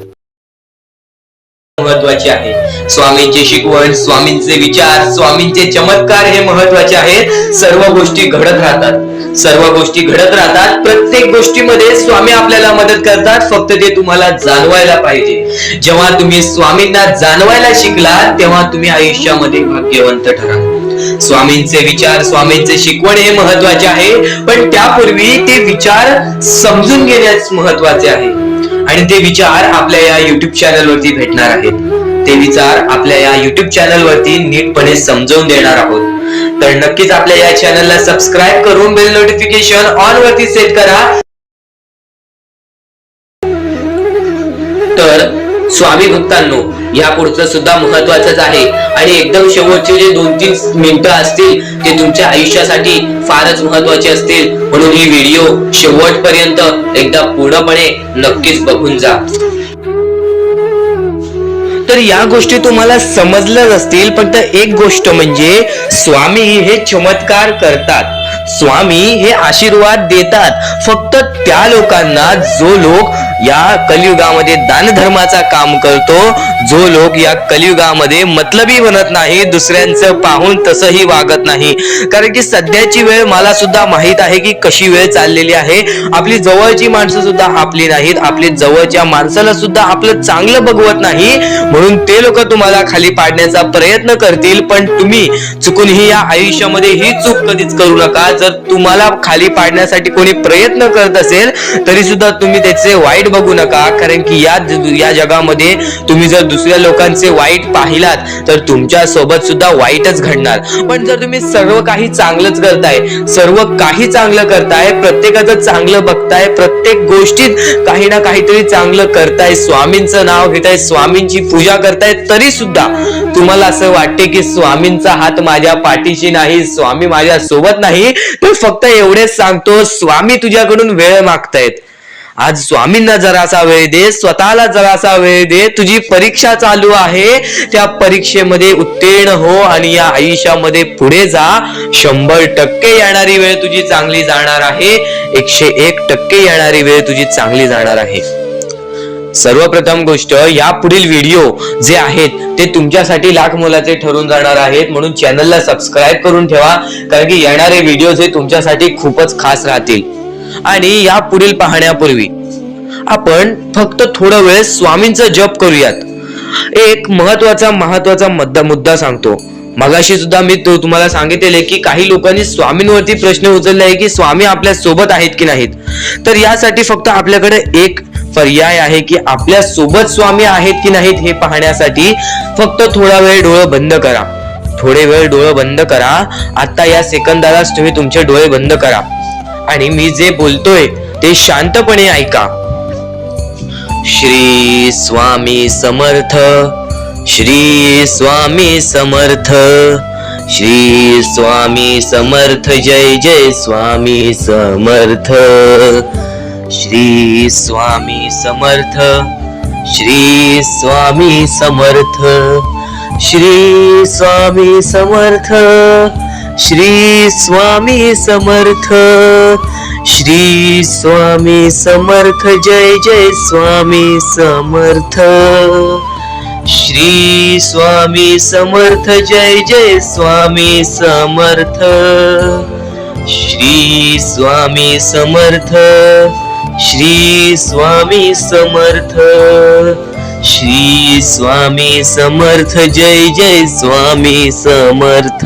महत्वाचे आहे स्वामींची शिकवण, स्वामींचे विचार, स्वामींचे चमत्कार हे महत्वाचे आहेत। सर्व गोष्टी घडत राहतात, प्रत्येक गोष्टीमध्ये स्वामी आपल्याला मदत करतात, फक्त ते तुम्हाला जाणवायला पाहिजे। जेव्हा तुम्ही स्वामींना जाणवायला शिकलात तेव्हा तुम्ही आयुष्यामध्ये भाग्यवंत ठराल। स्वामींचे विचार, स्वामींचे शिकवण हे महत्वाचे आहे, पण त्यापूर्वी ते विचार समजून घेण्यास महत्वाचे आहे, आणि ते विचार आपल्या या युट्यूब चॅनल वरती भेटणार आहेत। ते विचार आपल्या या युट्यूब चॅनल वरती नीटपणे समजावून देणार आहोत। तर नक्कीच आपल्या या चॅनलला सबस्क्राईब करून बेल नोटिफिकेशन ऑन वरती सेट करा। तर स्वामी भक्तांनो, या पुढचं सुद्धा महत्वाचंच आहे, आणि एकदम शेवटचे जे 2-3 मिनिटं असतील ते तुमच्या आयुष्यासाठी फारच महत्वाचे असतील, म्हणून ही व्हिडिओ शेवटपर्यंत एकदा पूर्णपणे नक्कीच बघून जा। तर या गोष्टी तुम्हाला समजल्याच असतील, फक्त एक गोष्ट म्हणजे स्वामी हे चमत्कार करतात, स्वामी हे आशीर्वाद देतात फक्त त्या लोकांना जो लोक या कलियुगामध्ये दानधर्माचा काम करतो, जो लोक या कलियुगामध्ये मतलबी बनत नाही, दुसऱ्यांचं पाहून तसंही वागत नाही। कारण की सध्याची वेळ मला सुद्धा माहित आहे की कशी वेळ चाललेली आहे। आपली जवळची माणसं सुद्धा आपली नाहीत, आपली जवळच्या माणसाला सुद्धा आपलं चांगलं बघवत नाही, म्हणून ते लोक तुम्हाला खाली पाडण्याचा प्रयत्न करतील, पण तुम्ही चुकूनही या आयुष्यामध्ये ही चूक कधीच करू नका। जर तुम्हाला खाली पाडण्यासाठी कोणी प्रयत्न करत असेल तरी सुद्धा तुम्ही त्याचे वाईट बघू नका, कारण की या जगामध्ये तुम्ही जर दुसऱ्या लोकांचे वाईट पाहिलात तर तुमच्या सोबत सुद्धा वाईटच घडणार। पण जर तुम्ही सर्व काही चांगलंच करताय, सर्व काही चांगलं करताय, प्रत्येकाचं चांगलं बघताय, प्रत्येक गोष्टीत काही ना काहीतरी चांगलं करताय, स्वामींचं नाव घेताय, स्वामींची पूजा करताय, तरी सुद्धा तुम्हाला असं वाटते की स्वामींचा हात माझ्या पाठीशी नाही, स्वामी माझ्या सोबत नाही, तर फक्त एवढेच सांगतो, स्वामी तुझ्याकडून वेळ मागतायत। आज स्वामींना जरासा वेळ दे, स्वतःला जरासा वेळ दे, तुझी परीक्षा चालू आहे, त्या परीक्षेमध्ये उत्तीर्ण हो आणि या आयुष्यामध्ये पुढे जा। 100% येणारी वेळ तुझी चांगली जाणार आहे, 101% येणारी वेळ तुझी चांगली जाणार आहे। सर्वप्रथम गोष्ट, या पुढील व्हिडिओ जे आहेत ते तुमच्यासाठी लाख मोलाचे ठरून जाणार आहेत, म्हणून चॅनलला सबस्क्राईब करून ठेवा, कारण की येणारे व्हिडिओ हे तुमच्यासाठी खूपच खास राहतील। आणि या पुढील पाहण्यापूर्वी आपण फक्त थोडा वेळ स्वामींचा जप करूयात। एक महत्वाचा मुद्दा सांगतो। मगाशी सुद्धा मी तुम्हाला सांगितले की काही लोकांनी स्वामींवरती प्रश्न उचलले आहे की स्वामी आपल्या सोबत आहेत की नाहीत। तर यासाठी फक्त आपल्याकडे एक पर्याय आहे की आपल्या सोबत स्वामी आहेत की नाहीत हे पाहण्यासाठी फक्त थोडा वेळ डोळे बंद करा, थोडे वेळ डोळे बंद करा। आता या सेकंदालाच तुम्ही तुमचे डोळे बंद करा आणि मी जे बोलतोय ते शांतपणे ऐका। श्री स्वामी समर्थ, श्री स्वामी समर्थ, श्री स्वामी समर्थ जय जय स्वामी समर्थ श्री स्वामी समर्थ श्री स्वामी समर्थ श्री स्वामी समर्थ श्री स्वामी समर्थ श्री स्वामी समर्थ जय जय स्वामी समर्थ श्री स्वामी समर्थ जय जय स्वामी समर्थ श्री स्वामी समर्थ श्री स्वामी समर्थ श्री स्वामी समर्थ जय जय स्वामी समर्थ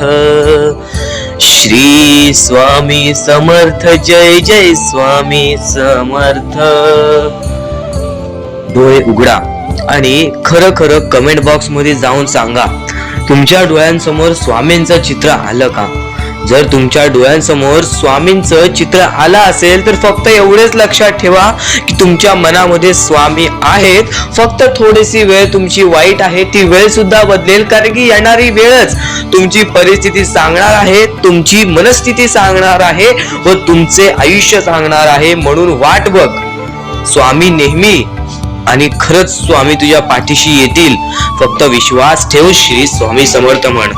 श्री स्वामी समर्थ जय जय स्वामी समर्थ. डोळे उघडा आणि खरं खरं कमेंट बॉक्स मध्ये जाऊन सांगा, तुमच्या डोळ्यांसमोर स्वामींचं चित्र आलं का? जर तुमच्या डोळ्यांसमोर स्वामींचं चित्र आलं असेल तर फक्त एवढेच लक्षात ठेवा की तुमच्या मनामध्ये स्वामी आहेत. फक्त थोडीशी वेळ तुमची वाईट आहे, ती वेळ सुद्धा बदलेल, कारण की येणारी वेळच तुमची परिस्थिती सांगणार आहे, तुमची मनस्थिती सांगणार आहे व तुमचे आयुष्य सांगणार आहे. म्हणून वाट बघ, स्वामी नेहमी आणि खरंच स्वामी तुझ्या पाठीशी येतील. फक्त विश्वास ठेव. श्री स्वामी समर्थ म्हण.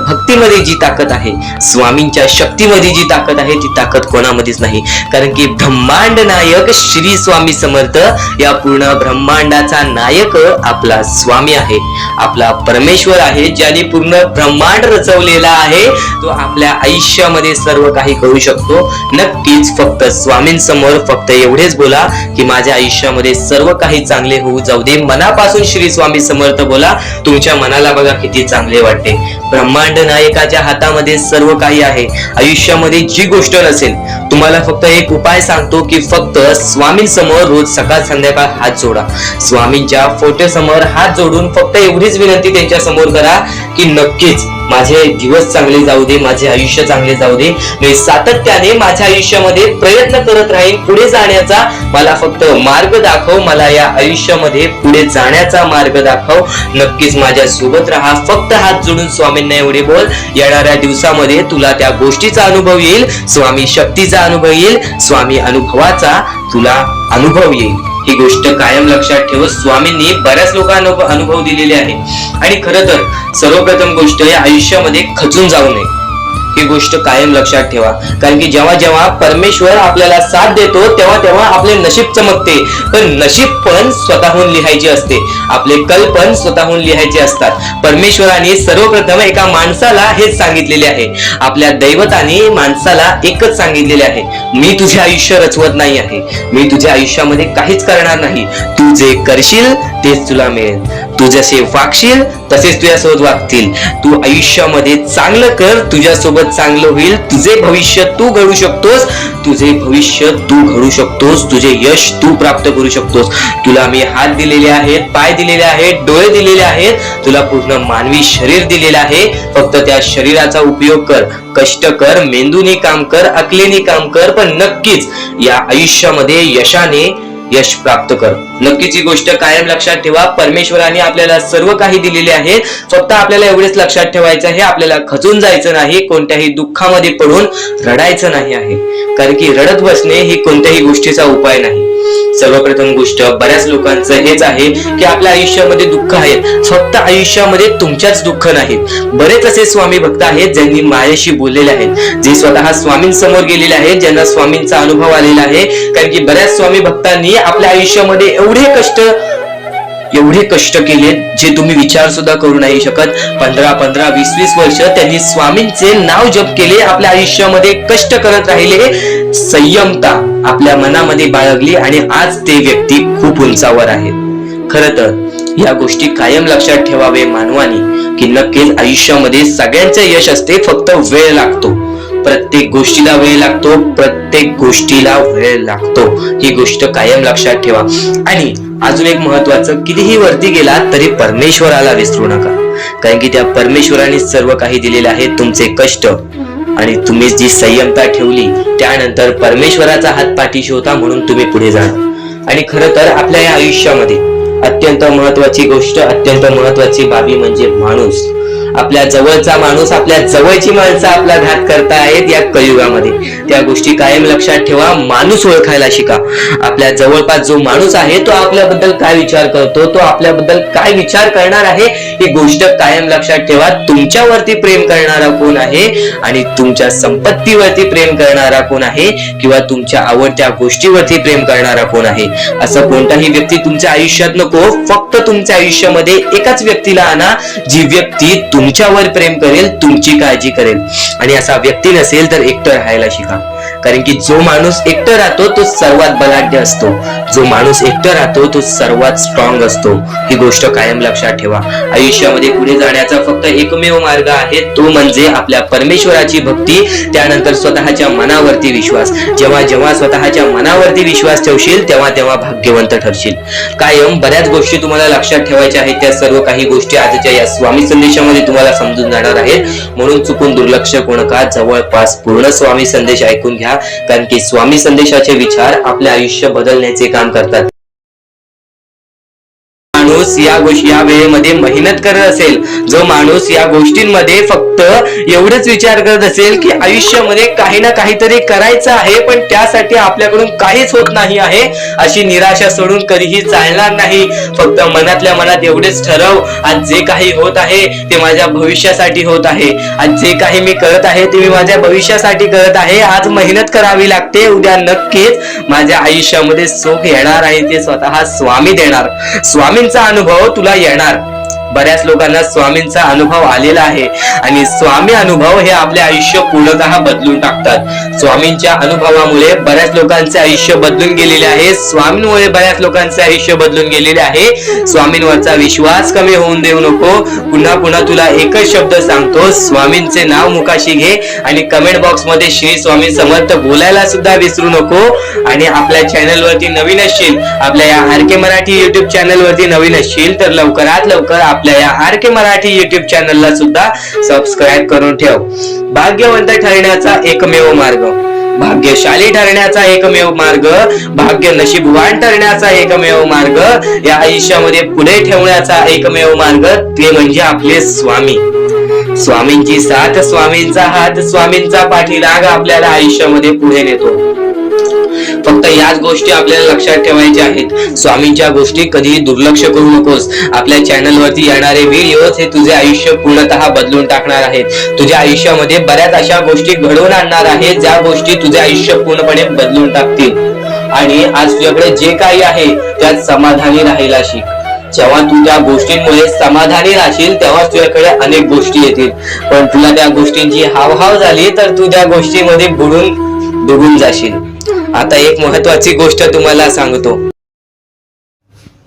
भक्तीमध्ये जी ताकद आहे, स्वामींच्या शक्तीमध्ये जी ताकद आहे, ती ताकद कोणामध्येच नाही. कारण की ब्रह्मांड नायक श्री स्वामी समर्थ, या पूर्ण ब्रह्मांडाचा नायक आपला स्वामी आहे, आपला परमेश्वर आहे, ज्याने पूर्ण ब्रह्मांड रचवलेला आहे. तो आपल्या आयुष्यामध्ये सर्व काही करू शकतो. नक्कीच फक्त स्वामींसमोर फक्त एवढेच बोला की माझ्या आयुष्यामध्ये सर्व काही चांगले होऊ जाऊ दे. मनापासून श्री स्वामी समर्थ बोला. तुमच्या मनाला बघा किती चांगले वाटते. ब्रह्मांड नायकाच्या हातामध्ये सर्व काही आहे. आयुष्यामध्ये जी गोष्ट नसेल, तुम्हाला फक्त एक उपाय सांगतो की फक्त स्वामींसमोर रोज सकाळ संध्याकाळ हात जोडा. स्वामींच्या फोटो समोर हात जोडून फक्त एवढीच विनंती त्यांच्या समोर करा की नक्कीच माझे दिवस चांगले जाऊ दे, माझे आयुष्य चांगले जाऊ दे. मी सातत्याने माझ्या आयुष्यामध्ये प्रयत्न करत राहीन पुढे जाण्याचा. मला फक्त मार्ग दाखव, मला या आयुष्यामध्ये पुढे जाण्याचा मार्ग दाखव. नक्कीच माझ्या सोबत राहा. फक्त हात जोडून स्वामींना एवढे बोल. येणाऱ्या दिवसामध्ये तुला त्या गोष्टीचा अनुभव येईल, स्वामी शक्तीचा अनुभव येईल, स्वामी अनुभवाचा तुला अनुभव येईल. ही गोष्ट कायम लक्षात ठेव. स्वामींनी बऱ्याच लोकांना अनुभव दिलेले आहे. आणि खरं तर सर्वप्रथम गोष्ट या आयुष्यामध्ये खचून जाऊ नये, ही गोष्ट कायम लक्षात ठेवा. कारण की जेव्हा जेव्हा परमेश्वर आपल्याला साथ देतो तेव्हा तेव्हा आपले नशीब चमकते. पण नशीब पण स्वतःहून लिहायचे असते, आपले कल पण स्वतःहून लिहायचे असतात. परमेश्वराने सर्वप्रथम एका माणसाला हेच सांगितलेले आहे, आपल्या दैवताने माणसाला एकच सांगितलेले आहे, मी तुझे आयुष्य रचवत नाही आहे, मी तुझ्या आयुष्यामध्ये काहीच करणार नाही. तू जे करशील तेच तुला मिळेल. तू जसे वागशील तसेच तुझ्यासोबत वागतील. तू आयुष्यामध्ये चांगलं कर, तुझ्यासोबत चांगलं होईल. तुझे भविष्य तू घडू शकतोस, तुझे भविष्य तू घडू शकतोस, तुझे यश तू प्राप्त करू शकतोस. तुला मी हात दिलेले आहेत, पाय दिलेले आहेत, डोळे दिलेले आहेत, तुला पूर्ण मानवी शरीर दिलेलं आहे. फक्त त्या शरीराचा उपयोग कर, कष्ट कर, मेंदूने काम कर, अकलेने काम कर, पण नक्कीच या आयुष्यामध्ये यशाने यश प्राप्त कर. नक्कीच ही गोष्ट कायम लक्षात ठेवा. परमेश्वराने आपल्याला सर्व काही दिलेले आहे. फक्त आपल्याला एवढेच लक्षात ठेवायचं आहे, आपल्याला खचून जायचं नाही, कोणत्याही दुःखामध्ये पडून रडायचं नाही आहे. कारण की रडत बसणे ही कोणत्याही गोष्टीचा उपाय नाही. सर्वप्रथम गोष्ट बऱ्याच लोकांचं हेच आहे की आपल्या आयुष्यामध्ये दुःख आहेत, फक्त आयुष्यामध्ये तुमच्याच दुःख नाहीत. बरेच असे स्वामी भक्त आहेत ज्यांनी माझ्याशी बोललेले आहेत, जे स्वतः स्वामींसमोर गेलेले आहेत, ज्यांना स्वामींचा अनुभव आलेला आहे. कारण की बऱ्याच स्वामी भक्तांनी आपल्या आयुष्यामध्ये एवढे कष्ट केले जे तुम्ही विचार सुद्धा करू नाही शकत. 15, 20 वर्ष त्यांनी स्वामींचे नाव जप केले, आपल्या आयुष्यामध्ये कष्ट करत राहिले, संयमता आपल्या मनामध्ये बाळगली आणि आज ते व्यक्ती खूप उंचावर आहेत. खरं तर या गोष्टी कायम लक्षात ठेवावे मानवानी की नक्कीच आयुष्यामध्ये सगळ्यांचे यश असते, फक्त वेळ लागतो. प्रत्येक गोष्टीला वेळ लागतो, प्रत्येक गोष्टीला वेळ लागतो. ही गोष्ट कायम लक्षात ठेवा. आणि अजून एक महत्वाचं, कितीही वरती गेला तरी परमेश्वराला विसरू नका. कारण की त्या परमेश्वराने सर्व काही दिलेले आहे. तुमचे कष्ट आणि तुम्ही जी संयमता ठेवली त्यानंतर परमेश्वराचा हात पाठीशी होता, म्हणून तुम्ही पुढे जाणार. आणि खरं तर आपल्या या आयुष्यामध्ये अत्यंत महत्वाची गोष्ट, अत्यंत महत्वाची बाबी म्हणजे माणूस. आपल्या जवळचा माणूस, आपल्या जवळची माणसं आपला घात करतायत या कलियुगामध्ये. त्या गोष्टी कायम लक्षात ठेवा. माणूस ओळखायला शिका. आपल्या जवळपास जो माणूस आहे तो आपल्याबद्दल काय विचार करतो, तो आपल्याबद्दल काय विचार करणार आहे, ही गोष्ट कायम लक्षात ठेवा. तुमच्यावरती प्रेम करणारा कोण आहे आणि तुमच्या संपत्तीवरती प्रेम करणारा कोण आहे किंवा तुमच्या आवडत्या गोष्टीवरती प्रेम करणारा कोण आहे. असं कोणताही व्यक्ती तुमच्या आयुष्यात नको. फक्त तुमच्या आयुष्यामध्ये एकाच व्यक्तीला आणा, जी व्यक्ती तुमच्यावर प्रेम करेल, तुमची काळजी करेल. आणि असा व्यक्ती नसेल तर एकटं राहायला शिका. कारण की जो माणूस एकटं राहतो तो सर्वात बलाढ्य असतो. जो माणूस एकटं राहतो तो सर्वात स्ट्रॉंग असतो. ही गोष्ट कायम लक्षात ठेवा. आयुष्यामध्ये पुढे जाण्याचा फक्त एकमेव मार्ग आहे, तो म्हणजे आपल्या परमेश्वराची भक्ती, त्यानंतर स्वतःच्या मनावरती विश्वास. जेव्हा जेव्हा स्वतःच्या मनावरती विश्वास ठेवशील तेव्हा तेव्हा भाग्यवंत ठरशील. कायम बऱ्याच गोष्टी तुम्हाला लक्षात ठेवायच्या आहेत. त्या सर्व काही गोष्टी आजच्या या स्वामी संदेशामध्ये तुम्हाला समजून जाणार आहेत. म्हणून चुकून दुर्लक्ष करू नका. जवळपास पूर्ण स्वामी संदेश ऐकून घ्या. कारण की स्वामी संदेशाचे विचार आपले आयुष्य बदलण्याचे काम करतात. माणूस या वेळेमध्ये मेहनत करत असेल, जो माणूस या गोष्टींमध्ये फक्त एवढंच विचार करत असेल की आयुष्यामध्ये काही ना काहीतरी करायचं आहे पण त्यासाठी आपल्याकडून काहीच होत नाही आहे, अशी निराशा सोडून कधीही चालणार नाही. फक्त मनातल्या मनात एवढेच ठरव, आज जे काही होत आहे ते माझ्या भविष्यासाठी होत आहे. आज जे काही मी करत आहे ते मी माझ्या भविष्यासाठी करत आहे. आज मेहनत करावी लागते, उद्या नक्कीच माझ्या आयुष्यामध्ये सुख येणार आहे, ते स्वतः स्वामी देणार. स्वामींचा अनुभव तुला येणार. बऱ्याच लोकांना स्वामींचा अनुभव आलेला आहे आणि स्वामी अनुभव हे आपले आयुष्य पूर्णतः बदलून टाकतात. स्वामींच्या अनुभवामुळे बऱ्याच लोकांचे आयुष्य बदलून गेलेले आहे. स्वामींमुळे बऱ्याच लोकांचे आयुष्य बदलून गेलेले आहे. स्वामींवरचा विश्वास कमी होऊन देऊ नको. पुन्हा पुन्हा तुला एकच शब्द सांगतो, स्वामींचे नाव मुखाशी घे आणि कमेंट बॉक्स मध्ये श्री स्वामी समर्थ बोलायला सुद्धा विसरू नको. आणि आपल्या चॅनल वरती नवीन असशील, आपल्या या आर के मराठी युट्यूब चॅनल वरती नवीन असशील तर लवकरात लवकर आपल्या या आर के मराठी युट्यूब चॅनलला सुद्धा सबस्क्राईब करून ठेव. भाग्यवंत ठरण्याचा एकमेव मार्ग, भाग्यशाली ठरण्याचा एकमेव मार्ग, भाग्य नशीबवान ठरण्याचा एकमेव मार्ग, या आयुष्यामध्ये पुढे ठेवण्याचा एकमेव मार्ग ते म्हणजे आपले स्वामी. स्वामींची साथ, स्वामींचा हात, स्वामींचा पाठीराग आपल्याला आयुष्यामध्ये पुढे नेतो. फक्त याच गोष्टी आपल्याला लक्षात ठेवायच्या आहेत. स्वामींच्या गोष्टी कधीही दुर्लक्ष करू नकोस. आपल्या चॅनल वरती येणारे व्हिडिओज हे तुझे आयुष्य पूर्णतः बदलून टाकणार आहेत. तुझ्या आयुष्यामध्ये बऱ्याच अशा गोष्टी घडवून आणणार आहेत ज्या गोष्टी तुझे आयुष्य पूर्णपणे बदलून टाकतील. आणि आज तुझ्याकडे जे काही आहे त्यात समाधानी राहायला शिक. जेव्हा तू त्या गोष्टींमुळे समाधानी राहशील तेव्हा तुझ्याकडे अनेक गोष्टी येतील. पण तुला त्या गोष्टींची हावभाव झाली तर तू त्या गोष्टीमध्ये बुडून डुबून जाशील. आता एक महत्वाची गोष्ट तुम्हाला सांगतो.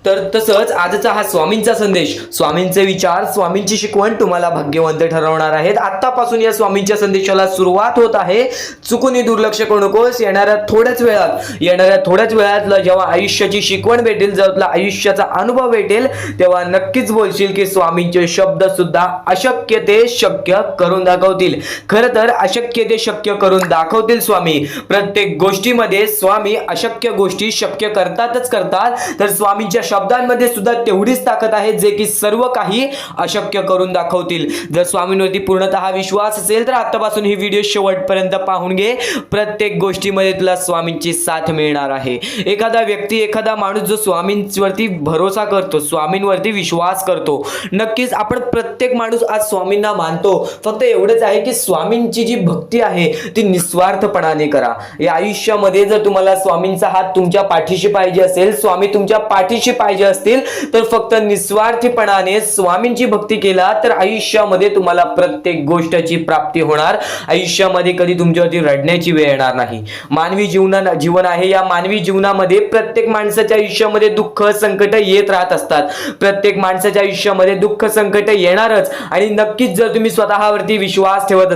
तर तसंच आजचा हा स्वामींचा संदेश, स्वामींचे विचार, स्वामींची शिकवण तुम्हाला भाग्यवंत ठरवणार आहेत. आतापासून या स्वामींच्या संदेशाला सुरुवात होत आहे. चुकूनही दुर्लक्ष करू नकोस. येणाऱ्या थोड्याच वेळात जेव्हा आयुष्याची शिकवण भेटेल, जेव्हा तुला आयुष्याचा अनुभव भेटेल, तेव्हा नक्कीच बोलशील की स्वामींचे शब्द सुद्धा अशक्य ते शक्य करून दाखवतील. खरं तर अशक्य ते शक्य करून दाखवतील स्वामी. प्रत्येक गोष्टीमध्ये स्वामी अशक्य गोष्टी शक्य करतातच करतात. तर स्वामींच्या शब्दांमध्ये सुद्धा तेवढीच ताकद आहे जे की सर्व काही अशक्य करून दाखवतील. जर स्वामींवरती पूर्णतः विश्वास असेल तर आतापासून ही व्हिडिओ शेवटपर्यंत पाहून घे. प्रत्येक गोष्टीमध्ये तुला स्वामींची साथ मिळणार आहे. एखादा व्यक्ती, एखादा माणूस जो स्वामींवरती भरोसा करतो, स्वामींवरती विश्वास करतो, नक्कीच आपण प्रत्येक माणूस आज स्वामींना मानतो. फक्त एवढंच आहे की स्वामींची जी भक्ती आहे ती निस्वार्थपणाने करा. या आयुष्यामध्ये जर तुम्हाला स्वामींचा हात तुमच्या पाठीशी पाहिजे असेल, स्वामी तुमच्या पाठीशी पाहिजे असतील, तर फक्त निस्वार्थीपणाने स्वामींची भक्ती केला तर आयुष्यामध्ये तुम्हाला प्रत्येक गोष्टीची प्राप्ती होणार. आयुष्यामध्ये कधी तुमच्यावरती रडण्याची वेळ येणार नाही. मानवी जीवन आहे. या मानवी जीवनामध्ये प्रत्येक माणसाच्या आयुष्यामध्ये दुःख, संकट येत राहत असतात. प्रत्येक माणसाच्या आयुष्यामध्ये दुःख, संकट येणारच. आणि नक्कीच जर तुम्ही स्वतःवरती विश्वास ठेवत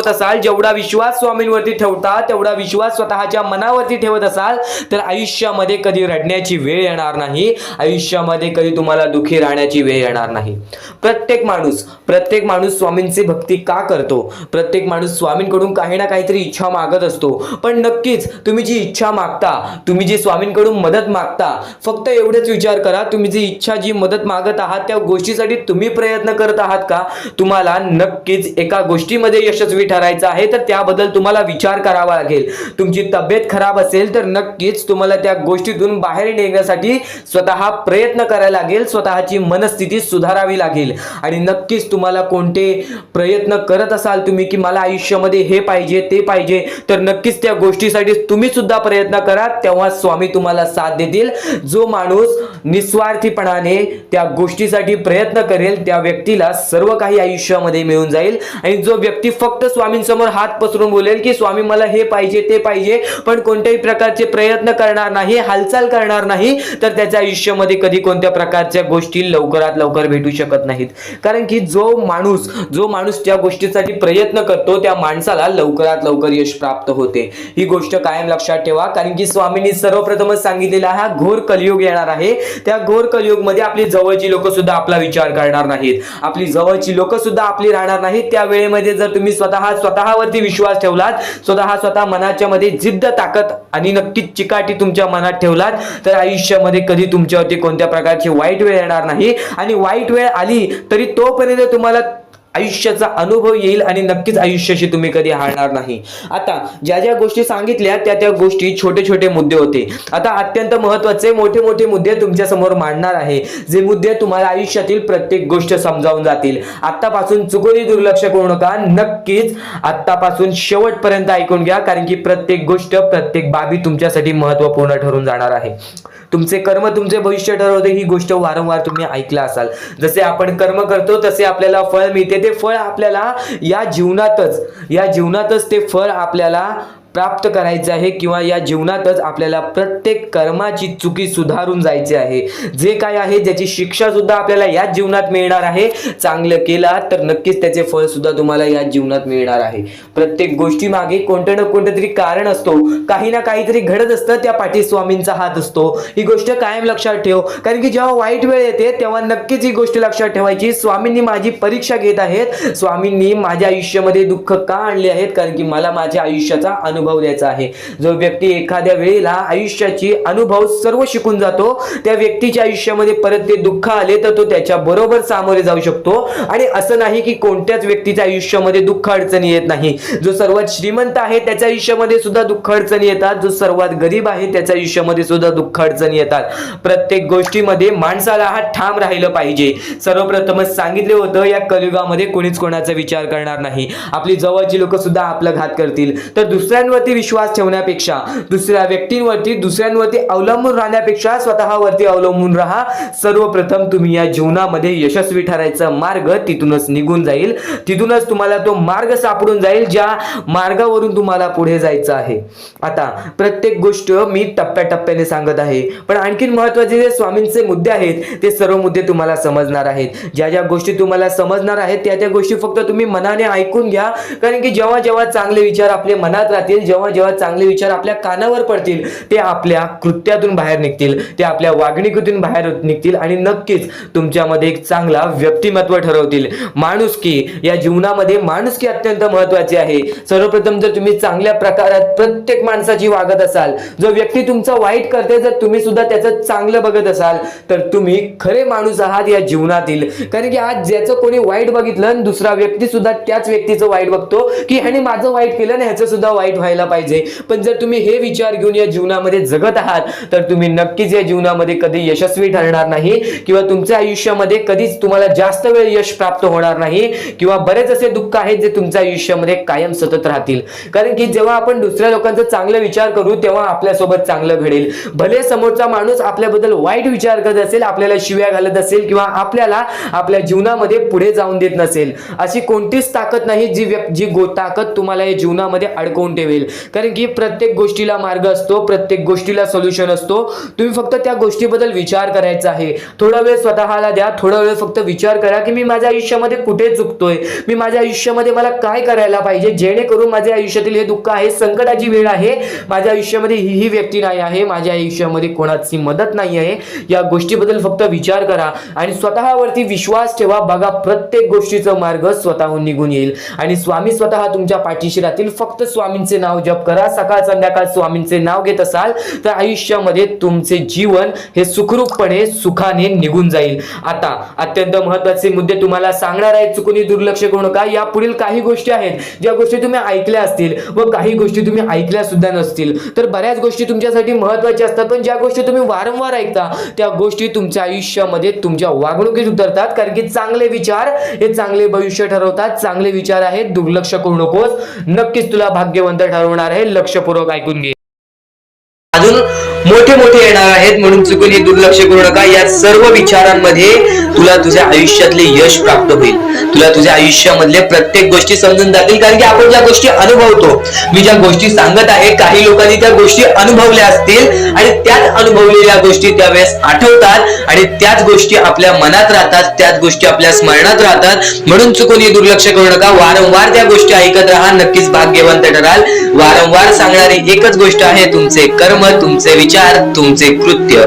असाल, जेवढा विश्वास स्वामींवरती ठेवता तेवढा विश्वास स्वतःच्या मनावरती ठेवत असाल, तर आयुष्यामध्ये कधी रडण्याची रडण्याची वेळ येणार नाही, आयुष्यामध्ये कधी तुम्हाला दुःखी राहण्याची वेळ येणार नाही. प्रत्येक माणूस स्वामींची भक्ती का करतो? प्रत्येक माणूस स्वामींकडून काही ना काहीतरी इच्छा मागत असतो. पण नक्कीच तुम्ही जी इच्छा मागता, तुम्ही जी स्वामींकडून मदत मागता, फक्त एवढंच विचार करा, तुम्ही जी इच्छा जी मदत मागत आहात त्या गोष्टीसाठी तुम्ही प्रयत्न करत आहात का? तुम्हाला नक्कीच एका गोष्टीमध्ये यशस्वी ठरायचं आहे तर त्याबद्दल तुम्हाला विचार करावा लागेल. तुमची तब्येत खराब असेल तर नक्कीच तुम्हाला त्या गोष्टीतून बाहेर निघण्यासाठी स्वतः प्रयत्न करायला लागेल, स्वतःची मनस्थिती सुधारावी लागेल. आणि नक्कीच तुम्हाला कोणते प्रयत्न करत असाल तुम्ही की मला आयुष्यामध्ये हे पाहिजे ते पाहिजे, तर नक्कीच त्या गोष्टीसाठी तुम्ही सुद्धा प्रयत्न करा, तेव्हा स्वामी तुम्हाला साथ देतील. जो माणूस निस्वार्थीपणाने त्या गोष्टीसाठी प्रयत्न करेल त्या व्यक्तीला सर्व काही आयुष्यामध्ये मिळून जाईल. आणि जो व्यक्ती फक्त स्वामींसमोर हात पसरून बोलेल की स्वामी मला हे पाहिजे ते पाहिजे, पण कोणत्याही प्रकारचे प्रयत्न करणार नाही, हालचाल करणार नाही, तर त्याच्या आयुष्यामध्ये कधी कोणत्या प्रकारच्या गोष्टी लवकरात लवकर भेटू शकत नाहीत. कारण की जो माणूस त्या गोष्टीसाठी प्रयत्न करतो त्या माणसाला लवकरात लवकर यश प्राप्त होते. ही गोष्ट कायम लक्षात ठेवा. कारण की स्वामींनी सर्वप्रथमच सांगितलेला हा घोर कलियुग येणार आहे. त्या घोर कलियुगमध्ये आपली जवळची लोक सुद्धा आपला विचार करणार नाहीत, आपली जवळची लोक सुद्धा आपली राहणार नाहीत. त्या वेळेमध्ये जर तुम्ही स्वतःवरती विश्वास ठेवलात, स्वतः मनाच्या मध्ये जिद्द, ताकद आणि नक्कीच चिकाटी तुमच्या मनात ठेवलात, तर आयुष्यामध्ये कधी तुमच्यावरती कोणत्या प्रकारची वाईट वेळ येणार नाही. आणि वाईट वेळ आली तरी तोपर्यंत तुम्हाला आयुष्याचा अनुभव येईल आणि नक्कीच आयुष्याशी तुम्ही कधी हारणार नाही. आता ज्या गोष्टी सांगितल्या त्या गोष्टी छोटे मुद्दे होते. आता अत्यंत महत्त्वाचे मोठे मुद्दे तुमच्या समोर मांडणार आहे, जे मुद्दे तुम्हाला आयुष्यातील प्रत्येक गोष्ट समजावून जातील. आतापासून चुकूनही दुर्लक्ष करू नका, नक्कीच आतापासून शेवटपर्यंत ऐकून घ्या, कारण की प्रत्येक गोष्ट, प्रत्येक बाबी तुमच्यासाठी महत्त्वपूर्ण ठरून जाणार आहे. तुमचे कर्म तुमचे भविष्य ठरवते, ही गोष्ट वारंवार तुम्ही ऐकला असाल. जसे आपण कर्म करतो तसे आपल्याला फळ मिळते. ते फळ आपल्याला या जीवनातच ते फळ आपल्याला प्राप्त करायचे आहे, किंवा या जीवनातच आपल्याला प्रत्येक कर्माची चुकी सुधारून जायची आहे. जे काय आहे ज्याची शिक्षा सुद्धा आपल्याला याच जीवनात मिळणार आहे. चांगलं केला तर नक्कीच त्याचे फळ सुद्धा तुम्हाला याच जीवनात मिळणार आहे. प्रत्येक गोष्टी मागे कोणतं ना कोणतं तरी कारण असतो, काही ना काहीतरी घडत असतं, त्या पाठी स्वामींचा हात असतो. ही गोष्ट कायम लक्षात ठेव. कारण की जेव्हा वाईट वेळ येते तेव्हा नक्कीच ही गोष्ट लक्षात ठेवायची, स्वामींनी माझी परीक्षा घेत आहेत, स्वामींनी माझ्या आयुष्यामध्ये दुःख का आणले आहेत, कारण की मला माझ्या आयुष्याचा अनुभव द्यायचा आहे. जो व्यक्ती एखाद्या वेळेला आयुष्याची अनुभव सर्व शिकून जातो, त्या व्यक्तीच्या आयुष्यामध्ये परत ते दुःख आले तर तो त्याच्या बरोबर सामोरे जाऊ शकतो. आणि असं नाही की कोणत्याच व्यक्तीच्या आयुष्यामध्ये दुःख अडचणी येत नाही. जो सर्वात श्रीमंत आहे त्याच्या आयुष्यामध्ये सुद्धा दुःख अडचणी येतात, जो सर्वात गरीब आहे त्याच्या आयुष्यामध्ये सुद्धा दुःख अडचणी येतात. प्रत्येक गोष्टीमध्ये माणसाला हा ठाम राहिलं पाहिजे. सर्वप्रथमच सांगितले होतं, या कलियुगामध्ये कोणीच कोणाचा विचार करणार नाही. आपली जवळची लोक सुद्धा आपला घात करतील. तर दुसऱ्यांवरती विश्वास ठेवण्यापेक्षा, दुसऱ्यांवरती अवलंबून राहण्यापेक्षा स्वतःवरती अवलंबून राहा. सर्वप्रथम तुम्ही या जीवनामध्ये यशस्वी ठरायचा मार्ग तिथूनच निघून जाईल, तिथूनच तुम्हाला तो मार्ग सापडून जाईल ज्या मार्गावरून तुम्हाला पुढे जायचं आहे. आता प्रत्येक गोष्ट मी टप्प्याटप्प्याने सांगत आहे, पण आणखीन महत्त्वाचे जे स्वामींचे मुद्दे आहेत ते सर्व मुद्दे तुम्हाला समजणार आहेत. ज्या गोष्टी तुम्हाला समजणार आहेत त्या गोष्टी फक्त तुम्ही मनाने ऐकून घ्या. कारण की जेव्हा चांगले विचार आपल्या मनात राहतील, जेव्हा चांगले विचार आपल्या कानावर पडतील, ते आपल्या कृत्यातून बाहेर निघतील, ते आपल्या वागणुकीतून बाहेर निघतील आणि नक्कीच तुमच्यामध्ये एक चांगला व्यक्तिमत्व ठरवतील. माणुसकी, या जीवनामध्ये माणुसकी अत्यंत महत्त्वाची आहे. सर्वप्रथम जर तुम्ही चांगल्या प्रकारात प्रत्येक माणसाची वागत असाल, जो व्यक्ती तुमचा वाईट करते जर तुम्ही सुद्धा त्याचं चांगलं बघत असाल, तर तुम्ही खरे माणूस आहात या जीवनातील. कारण की आज ज्याचं कोणी वाईट बघितलं, दुसरा व्यक्ती सुद्धा त्याच व्यक्तीचं वाईट बघतो की ह्याने माझं वाईट केलं ना, ह्याचं सुद्धा वाईट व्हायला पाहिजे. पण जर तुम्ही हे विचार घेऊन या जीवनामध्ये जगत आहात तर तुम्ही नक्कीच या जीवनामध्ये कधी यशस्वी ठरणार नाही, किंवा तुमच्या आयुष्यामध्ये कधीच तुम्हाला जास्त वेळ यश प्राप्त होणार नाही, किंवा बरेच असे दुःख आहेत जे तुमच्या आयुष्यामध्ये कायम सतत राहतील. कारण की जेव्हा आपण दुसऱ्या लोकांचा चांगला विचार करू तेव्हा आपल्यासोबत चांगलं घडेल. भले समोरचा माणूस आपल्याबद्दल वाईट विचार करत असेल, आपल्याला शिव्या घालत असेल, किंवा आपल्याला आपल्या जीवनामध्ये पुढे जाऊन देत नसेल, अशी कोणतीच ताकद नाही जी ताकद तुम्हाला या जीवनामध्ये अडकवून ठेवेल. मिळेल. कारण की प्रत्येक गोष्टीला मार्ग असतो, प्रत्येक गोष्टीला सोल्युशन असतो. तुम्ही फक्त त्या गोष्टीबद्दल विचार करायचा आहे. थोडा वेळ स्वतःला द्या, थोडा वेळ फक्त विचार करा की मी माझ्या आयुष्यामध्ये कुठे चुकतोय, मी माझ्या आयुष्यामध्ये मला काय करायला पाहिजे जेणेकरून माझ्या आयुष्यातील हे दुःख आहे, संकटाची वेळ आहे, माझ्या आयुष्यामध्ये ही व्यक्ती नाही आहे, माझ्या आयुष्यामध्ये कोणाची मदत नाही आहे, या गोष्टीबद्दल फक्त विचार करा आणि स्वतःवरती विश्वास ठेवा. बघा प्रत्येक गोष्टीचा मार्ग स्वतःहून निघून येईल आणि स्वामी स्वतः तुमच्या पाठीशी राहतील. फक्त स्वामींचे नाव जप करा, सकाळ संध्याकाळ स्वामींचे नाव घेत असाल तर आयुष्यामध्ये तुमचे जीवन हे सुखरूपपणे सुखाने निघून जाईल. आता अत्यंत महत्त्वाचे मुद्दे तुम्हाला सांगणार आहेत, चुकून दुर्लक्ष करू नका. या पुढील काही गोष्टी आहेत ज्या गोष्टी तुम्ही ऐकल्या असतील व काही गोष्टी तुम्ही ऐकल्या सुद्धा नसतील. तर बऱ्याच गोष्टी तुमच्यासाठी महत्त्वाच्या असतात, पण ज्या गोष्टी तुम्ही वारंवार ऐकता त्या गोष्टी तुमच्या आयुष्यामध्ये तुमच्या वागणुकीत उतरतात. कारण की चांगले विचार हे चांगले भविष्य ठरवतात. चांगले विचार आहेत, दुर्लक्ष करू नकोस. नक्कीच तुला भाग्यवंत ठरवणार आहे. लक्षपूर्वक ऐकून घे. अजून मोठे मोठे येणार आहेत म्हणून चुकून हे दुर्लक्ष करू नका. या सर्व विचारांमध्ये तुला तुझ्या आयुष्यातले यश प्राप्त होईल. तुला तुझ्या आयुष्यामधले प्रत्येक गोष्टी समजून जातील. कारण की आपण ज्या गोष्टी अनुभवतो, मी ज्या गोष्टी सांगत आहे, काही लोकांनी त्या गोष्टी अनुभवल्या असतील आणि त्याच अनुभवलेल्या गोष्टी त्यावेळेस आठवतात आणि त्याच गोष्टी आपल्या मनात राहतात, त्याच गोष्टी आपल्या स्मरणात राहतात. म्हणून चुकून हे दुर्लक्ष करू नका. वारंवार त्या गोष्टी ऐकत राहा, नक्कीच भाग्यवंत ठराल. वारंवार सांगणारी एकच गोष्ट आहे, तुमचे कर्म, तुमचे विचार, तुमचे कृत्य.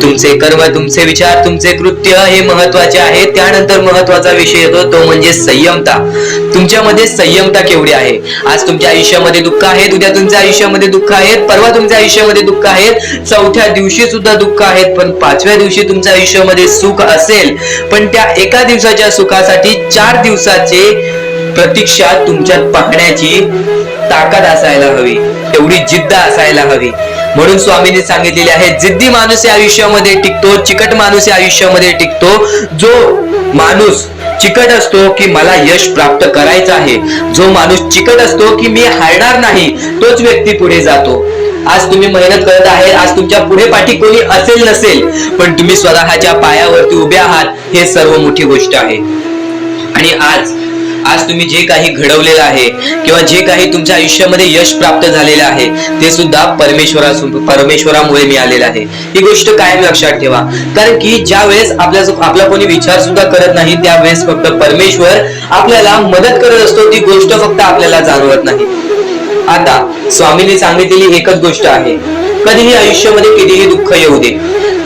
तुमचे कर्म, तुमचे विचार, तुमचे कृत्य हे महत्वाचे आहे. त्यानंतर महत्वाचा विषय येतो तो म्हणजे संयमता. तुमच्यामध्ये संयमता केवढी आहे? आज तुमच्या आयुष्यामध्ये दुःख आहेत, उद्या तुमच्या आयुष्यामध्ये दुःख आहेत, परवा तुमच्या आयुष्यामध्ये दुःख आहेत, चौथ्या दिवशी सुद्धा दुःख आहेत, पण पाचव्या दिवशी तुमच्या आयुष्यामध्ये सुख असेल. पण त्या एका दिवसाच्या सुखासाठी 4 दिवसाचे प्रतीक्षा तुमच्यात पाहण्याची ताकद असायला हवी, एवढी जिद्द असायला हवी. म्हणून स्वामींनी सांगितलेले आहे, जिद्दी माणूस या आयुष्यामध्ये टिकतो, चिकट माणूस या आयुष्यामध्ये टिकतो. जो माणूस चिकट असतो की मला यश प्राप्त करायचं आहे, जो माणूस चिकट असतो की मी हारणार नाही, तोच व्यक्ती पुढे जातो. आज तुम्ही मेहनत करत आहे, आज तुमच्या पुढे पाठी कोणी असेल नसेल, पण तुम्ही स्वतःच्या पायावरती उभे आहात, हे सर्व मोठी गोष्ट आहे. आणि आज तुम्ही जे काही घडवलेलं आहे किंवा जे काही तुमच्या आयुष्यामध्ये यश प्राप्त झालेलं आहे ते सुद्धा परमेश्वरामुळे मिळालेलं आहे. ही गोष्ट कायम लक्षात ठेवा. कारण की ज्या वेळेस आपला कोणी विचार सुद्धा करत नाही त्यावेळेस फक्त परमेश्वर आपल्याला मदत करत असतो. ती गोष्ट फक्त आपल्याला जाणवत नाही. आता स्वामींनी सांगितलेली एकच गोष्ट आहे, कधीही आयुष्यामध्ये कितीही दुःख येऊ दे,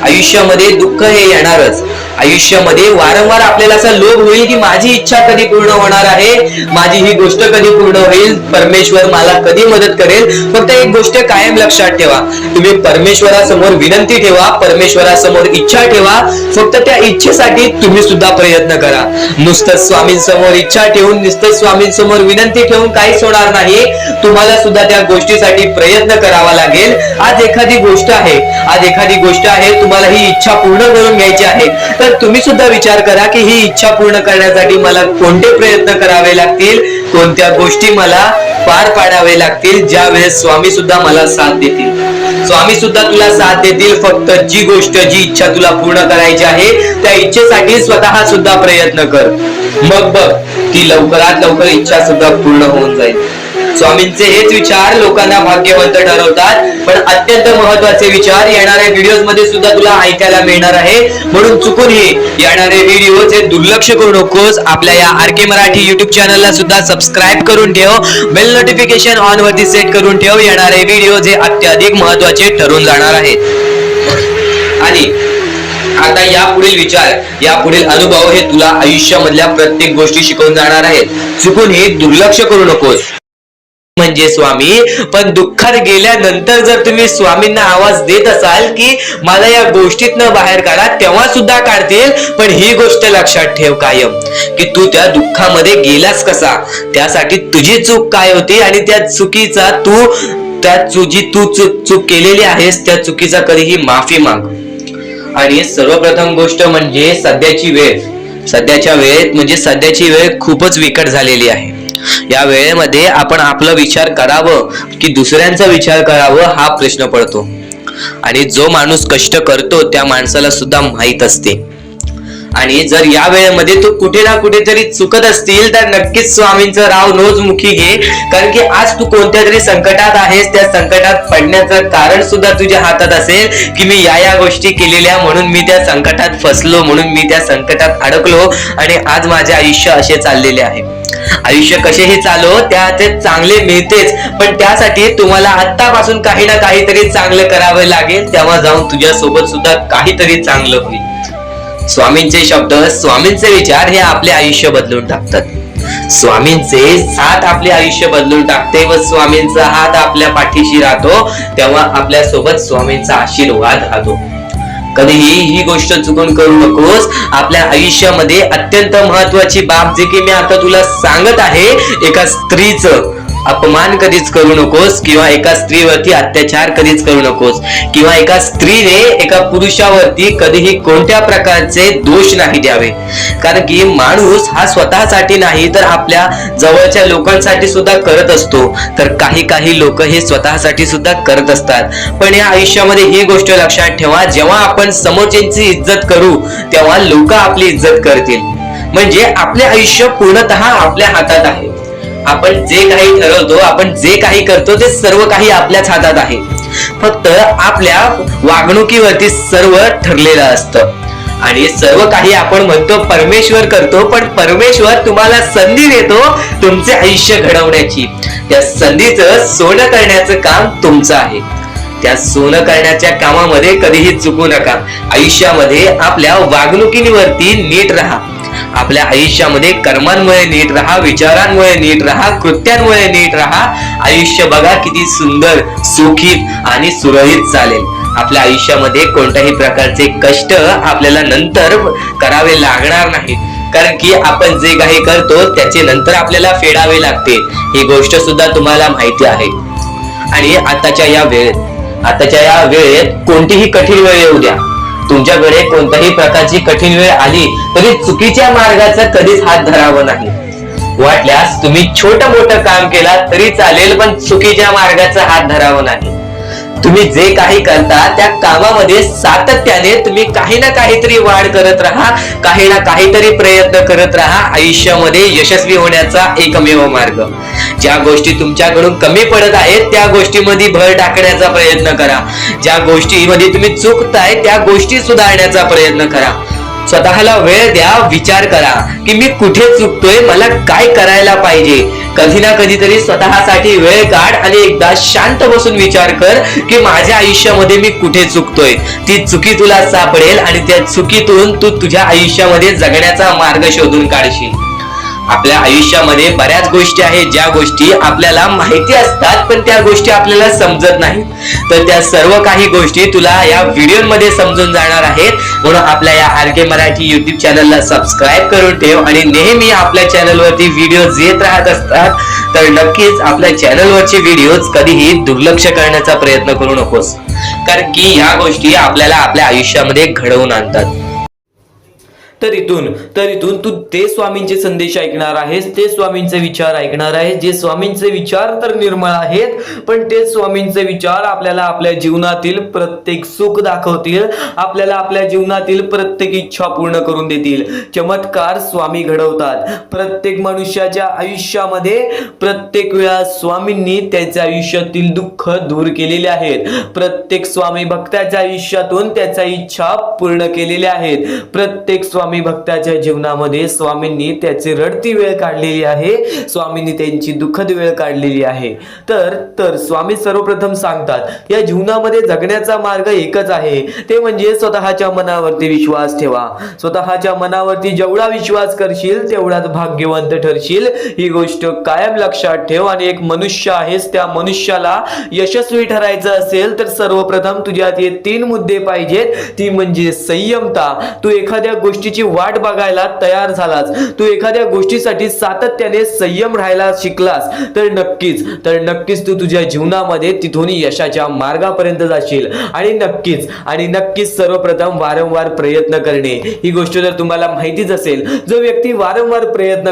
आयुष्यामध्ये दुःख हे येणारच. आयुष्यामध्ये वारंवार आपल्याला असा लोभ होईल की माझी इच्छा कधी पूर्ण होणार आहे, माझी ही गोष्ट कधी पूर्ण होईल, परमेश्वर मला कधी मदत करेल. फक्त एक गोष्ट कायम लक्षात ठेवा, तुम्ही परमेश्वरासमोर विनंती ठेवा, परमेश्वरासमोर इच्छा ठेवा. फक्त त्या इच्छेसाठी तुम्ही सुद्धा प्रयत्न करा. नुसतं स्वामींसमोर इच्छा ठेवून, नुसतं स्वामींसमोर विनंती ठेवून काहीच होणार नाही. तुम्हाला सुद्धा त्या गोष्टीसाठी प्रयत्न करावा लागेल. आज एखादी गोष्ट आहे, तुम्हाला ही इच्छा पूर्ण करून घ्यायची आहे, तर तुम्ही सुद्धा विचार करा की ही इच्छा पूर्ण करण्यासाठी मला कोणते प्रयत्न करावे लागतील, कोणत्या गोष्टी मला पार पाडावे लागतील. ज्या वेळेस स्वामी सुद्धा मला साथ देतील, स्वामी सुद्धा तुला साथ देतील. फक्त जी गोष्ट, जी इच्छा तुला पूर्ण करायची आहे त्या इच्छेसाठी स्वतः सुद्धा प्रयत्न कर. मग बघ की लवकरात लवकर इच्छा सुद्धा पूर्ण होऊन जाईल. स्वामींचे हेच विचार लोकांना भाग्यवंत ठरवतात. पण अत्यंत महत्वाचे विचार येणाऱ्या व्हिडिओज मध्ये सुद्धा तुला ऐकायला मिळणार आहे. म्हणून चुकूनही येणारे व्हिडिओज हे दुर्लक्ष करू नकोस. आपल्या या RK मराठी युट्यूब चॅनलला सुद्धा सबस्क्राईब करून ठेव, बेल नोटिफिकेशन ऑन वरती सेट करून ठेव. येणारे व्हिडिओज हे अत्याधिक महत्वाचे ठरून जाणार आहेत. आणि आता यापुढील विचार, यापुढील अनुभव हे तुला आयुष्यामधल्या प्रत्येक गोष्टी शिकवून जाणार आहेत. चुकून हे दुर्लक्ष करू नकोस. म्हणजे स्वामी, पण दुःखात गेल्यानंतर जर तुम्ही स्वामींना आवाज देत असाल की मला या गोष्टीतनं बाहेर काढा, तेव्हा सुद्धा काढतील. पण ही गोष्ट लक्षात ठेव कायम की तू त्या दुःखामध्ये गेलास कसा, त्यासाठी तुझी चूक काय होती आणि त्या चुकीचा चूक केलेली आहेस त्या चुकीचा कधीही माफी माग. आणि सर्वप्रथम गोष्ट म्हणजे सध्याच्या वेळ खूपच विकट झालेली आहे. या वेळेमध्ये आपण आपला विचार करावं की दुसऱ्यांचा विचार करावं हा प्रश्न पडतो. आणि जो माणूस कष्ट करतो त्या माणसाला सुद्धा माहित असते. आणि जर या वेळेमध्ये तू कुठे ना कुठेतरी चुकत असतील तर नक्कीच स्वामींचं राव नोजमुखी घे, कारण की आज तू कोणत्या तरी संकटात आहेस. त्या संकटात पडण्याचं कारण सुद्धा तुझ्या हातात असेल की मी या गोष्टी केलेल्या म्हणून मी त्या संकटात फसलो, म्हणून मी त्या संकटात अडकलो आणि आज माझे आयुष्य असे चाललेले आहे. आयुष्य कसेही चालो त्याचे चांगले मिळतेच, पण त्यासाठी तुम्हाला आत्तापासून काही ना काहीतरी चांगलं करावं लागेल, तेव्हा जाऊन तुझ्या सोबत सुद्धा काहीतरी चांगलं होईल. स्वामींचे शब्द, स्वामींचे विचार हे आपले आयुष्य बदलून टाकतात. स्वामींचे साथ आपले आयुष्य बदलून टाकते व स्वामींचा हात आपल्या पाठीशी राहतो, तेव्हा आपल्या सोबत स्वामींचा आशीर्वाद राहतो. कधीही ही गोष्ट चुकून करू नकोस. आपल्या आयुष्यामध्ये अत्यंत महत्वाची बाब जे की मी आता तुला सांगत आहे, एका स्त्रीचं अपमान कधीच करू नकोस किंवा एका स्त्रीवरती अत्याचार कधीच करू नकोस किंवा एका स्त्रीने एका पुरुषावरती कधीही कोणत्या प्रकारचे दोष नाही द्यावे, कारण की माणूस हा स्वतःसाठी नाही तर आपल्या जवळच्या लोकांसाठी सुद्धा करत असतो. तर काही लोक हे स्वतःसाठी सुद्धा करत असतात. पण या आयुष्यामध्ये ही गोष्ट लक्षात ठेवा, जेव्हा आपण समोरच्यांची इज्जत करू तेव्हा लोक आपली इज्जत करतील. म्हणजे आपले आयुष्य पूर्णतः आपल्या हातात आहे. आपण जे काही ठरवतो, आपण जे काही करतो ते सर्व काही आपल्याच हातात आहे. फक्त आपल्या वागणुकीवरती सर्व ठरलेलं असतं आणि सर्व काही आपण म्हणतो परमेश्वर करतो, पण परमेश्वर तुम्हाला संधी देतो तुमचे आयुष्य घडवण्याची. त्या संधीचं सोनं करण्याचं काम तुमचं आहे. त्या सोनं करण्याच्या कामामध्ये कधीही चुकू नका. आयुष्यामध्ये आपल्या वागणुकीवरती नीट राहा. आपल्या आयुष्यामध्ये कर्मांमुळे नीट राहा, विचारांमुळे नीट राहा, कृत्यांमुळे नीट राहा. आयुष्य बघा किती सुंदर, सुखीत आणि सुरळीत चालेल. आपल्या आयुष्यामध्ये कोणत्याही प्रकारचे कष्ट आपल्याला नंतर करावे लागणार नाहीत, कारण की आपण जे काही करतो त्याचे नंतर आपल्याला फेडावे लागते. ही गोष्ट सुद्धा तुम्हाला माहिती आहे. आणि आताच्या या वेळेत कोणतीही कठीण वेळ येऊ द्या, तुमच्याकडे कोणत्याही प्रकारची कठीण वेळ आली तरी चुकीच्या मार्गाचा कधीच हात धरावा नाही. वाटल्यास तुम्ही छोटं मोठं काम केला तरी चालेल, पण चुकीच्या मार्गाचा हात धरावा नाही. तुम्ही जे काही करता त्या कामामध्ये सातत्याने तुम्ही काही ना काहीतरी वाढ करत राहा, काही ना काहीतरी प्रयत्न करत राहा. आयुष्यामध्ये यशस्वी होण्याचा एकमेव मार्ग. ज्या गोष्टी तुमच्याकडून कमी पडत आहेत त्या गोष्टीमध्ये भर टाकण्याचा प्रयत्न करा. ज्या गोष्टीमध्ये तुम्ही चुकताय त्या गोष्टी सुधारण्याचा प्रयत्न करा. स्वतःला वेळ द्या, विचार करा की मी कुठे चुकतोय, मला काय करायला पाहिजे. कधी ना कधीतरी स्वतःसाठी वेळ काढ आणि एकदा शांत बसून विचार कर की माझ्या आयुष्यामध्ये मी कुठे चुकतोय. ती चुकी तुला सापडेल आणि त्या चुकीतून तू तुझ्या आयुष्यामध्ये जगण्याचा मार्ग शोधून काढशील. आपल्या आयुष्यामध्ये बऱ्याच गोष्टी आहेत ज्या गोष्टी आपल्याला माहिती असतात पण त्या गोष्टी आपल्याला समजत नाहीत. तर त्या सर्व काही गोष्टी तुला या व्हिडिओमध्ये समजून जाणार आहेत. म्हणून आपल्या या RK मराठी YouTube चॅनलला सबस्क्राईब करून ठेव आणि नेहमी आपल्या चॅनलवरती व्हिडिओज येत राहत असतात. तर नक्कीच आपल्या चॅनलवरचे व्हिडिओज कधीही दुर्लक्ष करण्याचा प्रयत्न करू नकोस, कारण की ह्या गोष्टी आपल्याला आपल्या आयुष्यामध्ये घडवून आणतात. तर इथून तू ते स्वामींचे संदेश ऐकणार आहेस, ते स्वामींचे विचार ऐकणार आहेस, जे स्वामींचे विचार तर निर्मळ आहेत, पण ते स्वामींचे विचार आपल्याला आपल्या जीवनातील प्रत्येक सुख दाखवतील, आपल्याला आपल्या जीवनातील प्रत्येक इच्छा पूर्ण करून देतील. चमत्कार स्वामी घडवतात. प्रत्येक मनुष्याच्या आयुष्यामध्ये प्रत्येक वेळा स्वामींनी त्याच्या आयुष्यातील दुःख दूर केलेले आहेत. प्रत्येक स्वामी भक्ताच्या आयुष्यातून त्याच्या इच्छा पूर्ण केलेल्या आहेत. प्रत्येक स्वामी भक्ताच्या जीवनामध्ये स्वामींनी त्याची रडती वेळ काढलेली आहे, स्वामींनी त्यांची दुःखद वेळ काढलेली आहे. तर स्वामी सर्वप्रथम सांगतात या जीवनामध्ये जगण्याचा मार्ग एकच आहे, ते म्हणजे स्वतःच्या मनावरती विश्वास ठेवा. स्वतःच्या मनावरती जेवढा विश्वास करशील तेवढाच भाग्यवंत ठरशील. ही गोष्ट कायम लक्षात ठेव. आणि एक मनुष्य आहेस, त्या मनुष्याला यशस्वी ठरायचं असेल तर सर्वप्रथम तुझ्यात हे 3 मुद्दे पाहिजेत. ती म्हणजे संयमता. तू एखाद्या गोष्टीची वाट बघायला तयार झालास, तू एखाद्या गोष्टीसाठी सातत्याने संयम राहायला शिकलास तर नक्कीच तू तुझ्या जीवनामध्ये तिथून यशाच्या मार्गापर्यंत जाशील. आणि नक्कीच सर्वप्रथम वारंवार प्रयत्न करणे. ही गोष्ट जर तुम्हाला माहितीच असेल, जो व्यक्ती वारंवार प्रयत्न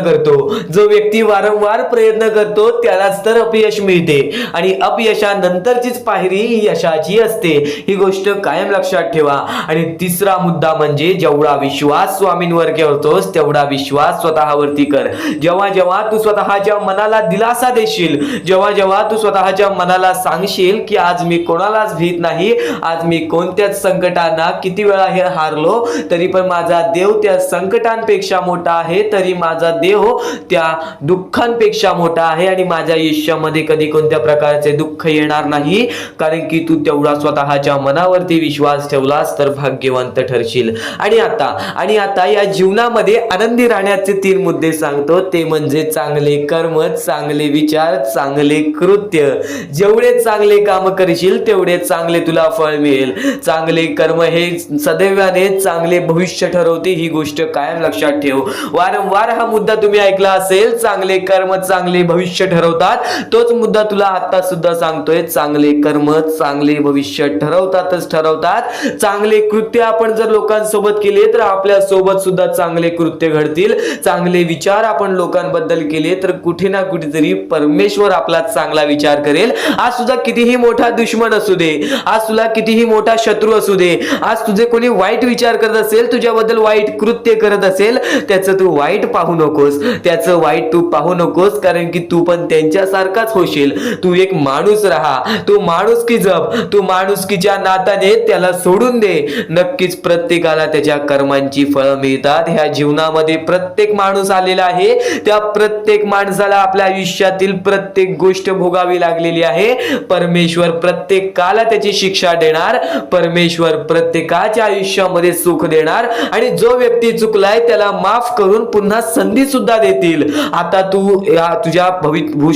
करतो त्यालाच तर अपयश मिळते आणि अपयशानंतरचीच पायरी ही यशाची असते. ही गोष्ट कायम लक्षात ठेवा. आणि तिसरा मुद्दा म्हणजे जेवढा विश्वास विश्वास स्वामींवर करतोस तेवढा विश्वास स्वतःवरती कर. जेव्हा जेव्हा तू स्वतःच्या मनाला दिलासा देशील, जेव्हा जेव्हा तू स्वतःच्या मनाला सांगशील की आज मी कोणालाच भीत नाही, आज मी कोणत्याच संकटांना किती वेळा हे हारलो तरी पण माझा देव त्या संकटांपेक्षा मोठा आहे, तरी माझा देव त्या दुःखांपेक्षा मोठा आहे आणि माझ्या आयुष्यामध्ये कधी कोणत्या प्रकारचे दुःख येणार नाही, कारण की तू तेवढा स्वतःच्या मनावरती विश्वास ठेवलास तर भाग्यवंत ठरशील. आणि आता या जीवनामध्ये आनंदी राहण्याचे 3 मुद्दे सांगतो, ते म्हणजे चांगले कर्म, चांगले विचार, चांगले कृत्य. जेवढे चांगले काम करशील तेवढे चांगले तुला फळ मिळेल. चांगले कर्म हे सदैवाने चांगले भविष्य ठरवते, ही गोष्ट कायम लक्षात ठेव. वारंवार हा मुद्दा तुम्ही ऐकला असेल, चांगले कर्म चांगले भविष्य ठरवतात. तोच मुद्दा तुला आता सुद्धा सांगतोय, चांगले कर्म चांगले भविष्य ठरवतात. चांगले कृत्य आपण जर लोकांसोबत केले तर आपल्या सोबत सुद्धा चांगले कृत्य घडतील. चांगले विचार आपण लोकांबद्दल केले तर कुठे ना कुठेतरी परमेश्वर आपला चांगला विचार करेल. आज तुझा कितीही मोठा दुश्मन असू दे, आज तुला कितीही मोठा शत्रू असू दे, आज तुझे कोणी वाईट विचार करत असेल, तुझ्याबद्दल वाईट कृत्य करत असेल, त्याचं तू वाईट पाहू नकोस, त्याचं वाईट तू पाहू नकोस, कारण की तू पण त्यांच्यासारखाच होशील. तू एक माणूस राहा, तू माणुसकी जप, तू माणुसकीच्या नात्याने त्याला सोडून दे. नक्कीच प्रत्येकाला त्याच्या कर्मांची फळं मिळतात. ह्या जीवनामध्ये प्रत्येक माणूस आलेला आहे, त्या प्रत्येक माणसाला आपल्या आयुष्यातील प्रत्येक गोष्ट भोगावी लागलेली आहे. परमेश्वर प्रत्येकाला त्याची शिक्षा देणार, परमेश्वर प्रत्येकाच्या आयुष्यामध्ये सुख देणार आणि जो व्यक्ती चुकलाय त्याला माफ करून पुन्हा संधी सुद्धा देतील. आता तू तुझ्या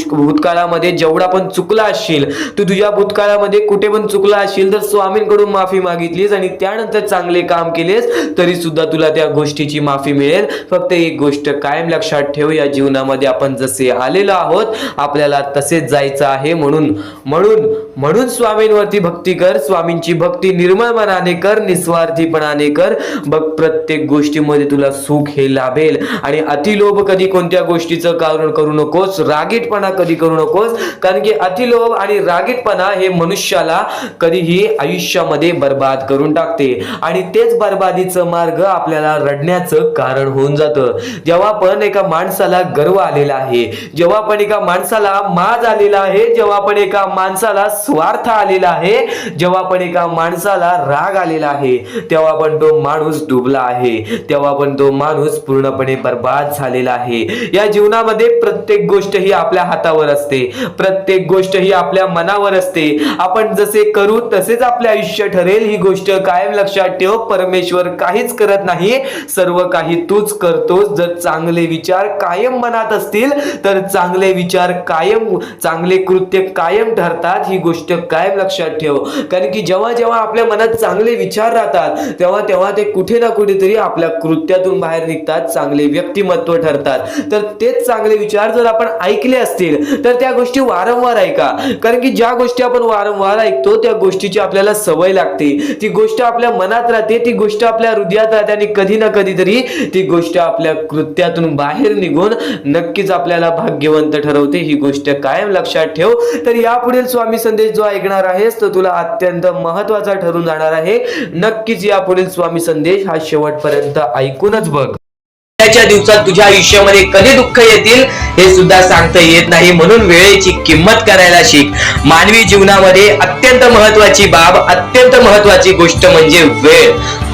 भूतकाळामध्ये जेवढा पण चुकला असशील, तू तुझ्या भूतकाळामध्ये कुठे पण चुकला असशील तर स्वामींकडून माफी मागितलीस आणि त्यानंतर चांगले काम केलेस तरी सुद्धा तुला त्या गोष्टीची माफी मिळेल. फक्त एक गोष्ट कायम लक्षात ठेव, या जीवनामध्ये आपण जसे आलेलो आहोत आपल्याला तसेच जायचं आहे. म्हणून स्वामींवरती भक्ती कर. स्वामींची भक्ती निर्मळ मनाने कर, निस्वार्थीपणाने कर. बघ प्रत्येक गोष्टीमध्ये तुला सुख हे लाभेल. आणि अतिलोभ कधी कोणत्या गोष्टीचं कारण करू नकोस, रागीटपणा कधी करू नकोस, कारण की अतिलोभ आणि रागीटपणा हे मनुष्याला कधीही आयुष्यामध्ये बर्बाद करून टाकते आणि तेच बर्बादीचं मार्ग आपल्याला रडण्याचं कारण होऊन जातं. जेव्हा पण एका माणसाला गर्व आलेला आहे, जेव्हा पण एका माणसाला माज आलेला आहे, जेव्हा पण एका माणसाला स्वार्थ आलेला आहे, जेव्हा पण एका माणसाला राग आलेला आहे, तेव्हा पण तो माणूस डुबला आहे, तेव्हा पण तो माणूस पूर्णपणे बर्बाद झालेला आहे. या जीवनामध्ये प्रत्येक गोष्ट ही आपल्या हातावर असते, प्रत्येक गोष्ट ही आपल्या मनावर असते. आपण जसे करू तसेच आपले आयुष्य ठरेल, ही गोष्ट कायम लक्षात ठेव. परमेश्वर काहीच करत नाही, सर्व काही तूच करतोस. जर चांगले विचार कायम मनात असतील तर चांगले विचार कायम, चांगले कृत्य कायम ठरतात. ही गोष्ट कायम लक्षात ठेव, कारण की जेव्हा जेव्हा आपल्या मनात चांगले विचार राहतात तेव्हा तेव्हा ते कुठे ना कुठेतरी आपल्या कृत्यातून बाहेर निघतात, चांगले व्यक्तिमत्व ठरतात. तर तेच चांगले विचार जर आपण ऐकले असतील तर त्या गोष्टी वारंवार ऐका, कारण की ज्या गोष्टी आपण वारंवार ऐकतो त्या गोष्टीची आपल्याला सवय लागते, ती गोष्ट आपल्या मनात राहते, ती गोष्ट आपल्या हृदयात राहते आणि कधी ना कधीतरी ती गोष्ट आपल्या कृत्यातून बाहेर निघून नक्कीच आपल्याला भाग्यवंत ठरवते. ही गोष्ट कायम लक्षात ठेव. तर यापुढील स्वामी संदेश जो ऐकणार आहेस तो तुला अत्यंत महत्वाचा ठरून जाणार आहे. नक्कीच यापुढील स्वामी संदेश हा शेवटपर्यंत ऐकूनच बघ. च्या दिवसात तुझ्या आयुष्यामध्ये कधी दुःख येतील हे सुद्धा सांगता येत नाही, म्हणून वेळेची किंमत करायला शिक. मानवी जीवनामध्ये अत्यंत महत्वाची बाब, अत्यंत महत्वाची गोष्ट म्हणजे वेळ.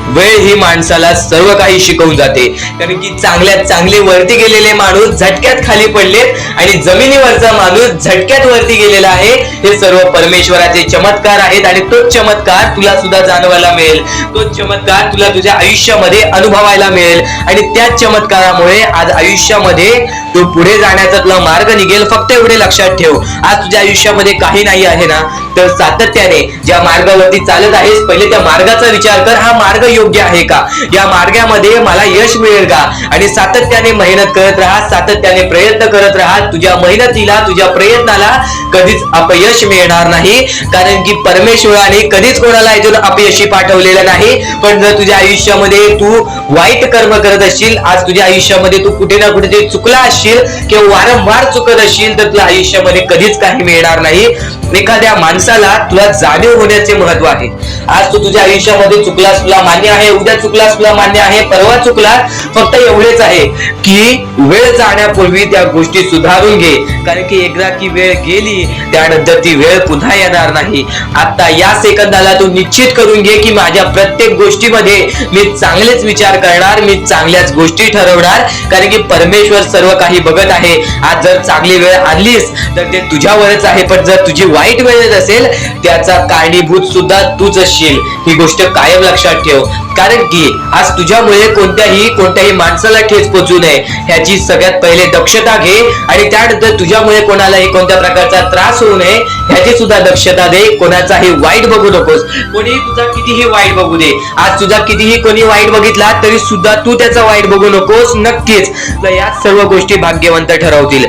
वेळ ही माणसाला सर्व काही शिकवून जाते, कारण की चांगल्यात चांगले वरती गेलेले माणूस झटक्यात खाली पडलेत आणि जमिनीवरचा माणूस झटक्यात वरती गेलेला आहे. हे सर्व परमेश्वराचे चमत्कार आहेत आणि तोच चमत्कार तुला सुद्धा जाणवायला मिळेल, तोच चमत्कार तुला तुझ्या आयुष्यामध्ये अनुभवायला मिळेल आणि त्याच चमत्कारामुळे आज आयुष्यामध्ये तू पुढे जाण्याचा तुला मार्ग निघेल. फक्त एवढे लक्षात ठेव, आज तुझ्या आयुष्यामध्ये काही नाही आहे ना, तर सातत्याने ज्या मार्गावरती चालत आहेस पहिले त्या मार्गाचा विचार कर. हा मार्ग योग्य आहे का, या मार्गामध्ये मला यश मिळेल का, आणि सातत्याने मेहनत करत राहा, सातत्याने प्रयत्न करत राहा. तुझ्या मेहनतीला, तुझ्या प्रयत्नाला कधीच अपयश मिळणार नाही, कारण की परमेश्वराने कधीच कोणाला इथून अपयशी पाठवलेलं नाही. पण जर तुझ्या आयुष्यामध्ये तू वाईट कर्म करत असशील, आज तुझ्या आयुष्यामध्ये तू कुठे ना कुठे चुकला असशील किंवा वारंवार चुकत असशील तर तुझ्या आयुष्यामध्ये कधीच काही मिळणार नाही. एखाद्या माणसाला तुला जाणीव होण्याचे महत्व आहे. आज तू तुझ्या आयुष्यामध्ये चुकलास, तुला मान्य आहे, उद्या चुकलास तुला मान्य आहे, परवा चुकला, फक्त एवढेच आहे की वेळ जाण्यापूर्वी त्या गोष्टी सुधारून घे, कारण की एकदा की वेळ गेली त्यानंतर ती वेळ पुन्हा येणार नाही. आता या सेकंदाला तू निश्चित करून घे की माझ्या प्रत्येक गोष्टीमध्ये मी चांगलेच विचार करणार, मी चांगल्याच गोष्टी ठरवणार, कारण की परमेश्वर सर्व काही बघत आहे. आज जर चांगली वेळ आणलीस तर ते तुझ्यावरच आहे, पण जर तुझी वाईट वेळ येत असेल त्याचा कारणीभूत सुद्धा तूच असशील. ही गोष्ट कायम लक्षात ठेव, कारण की आज तुझ्यामुळे कोणत्याही माणसाला ठेच पोचू नये ह्याची सगळ्यात पहिले दक्षता घे, आणि त्यानंतर तुझ्यामुळे कोणालाही कोणत्या प्रकारचा त्रास होऊ नये ह्याची सुद्धा दक्षता दे. कोणाचाही वाईट बघू नकोस, कोणी तुझा कितीही वाईट बघू दे. आज तुझा कितीही कोणी वाईट बघितला तरी सुद्धा तू त्याचा वाईट बघू नकोस. नक्कीच या सर्व गोष्टी भाग्यवंत ठरवतील,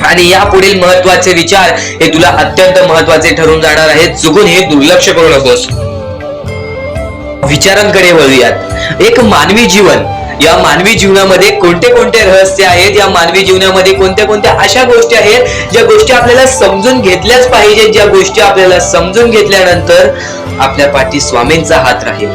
आणि या पुढील महत्वाचे विचार हे तुला अत्यंत महत्वाचे ठरून जाणार आहेत. चुकून हे दुर्लक्ष करू नकोस. विचारांकडे वळूयात. एक मानवी जीवन, या मानवी जीवनामध्ये कोणते कोणते रहस्य आहेत, या मानवी जीवनामध्ये कोणत्या कोणत्या अशा गोष्टी आहेत ज्या गोष्टी आपल्याला समजून घेतल्याच पाहिजेत, ज्या गोष्टी आपल्याला समजून घेतल्यानंतर आपल्या पाठी स्वामींचा हात राहील.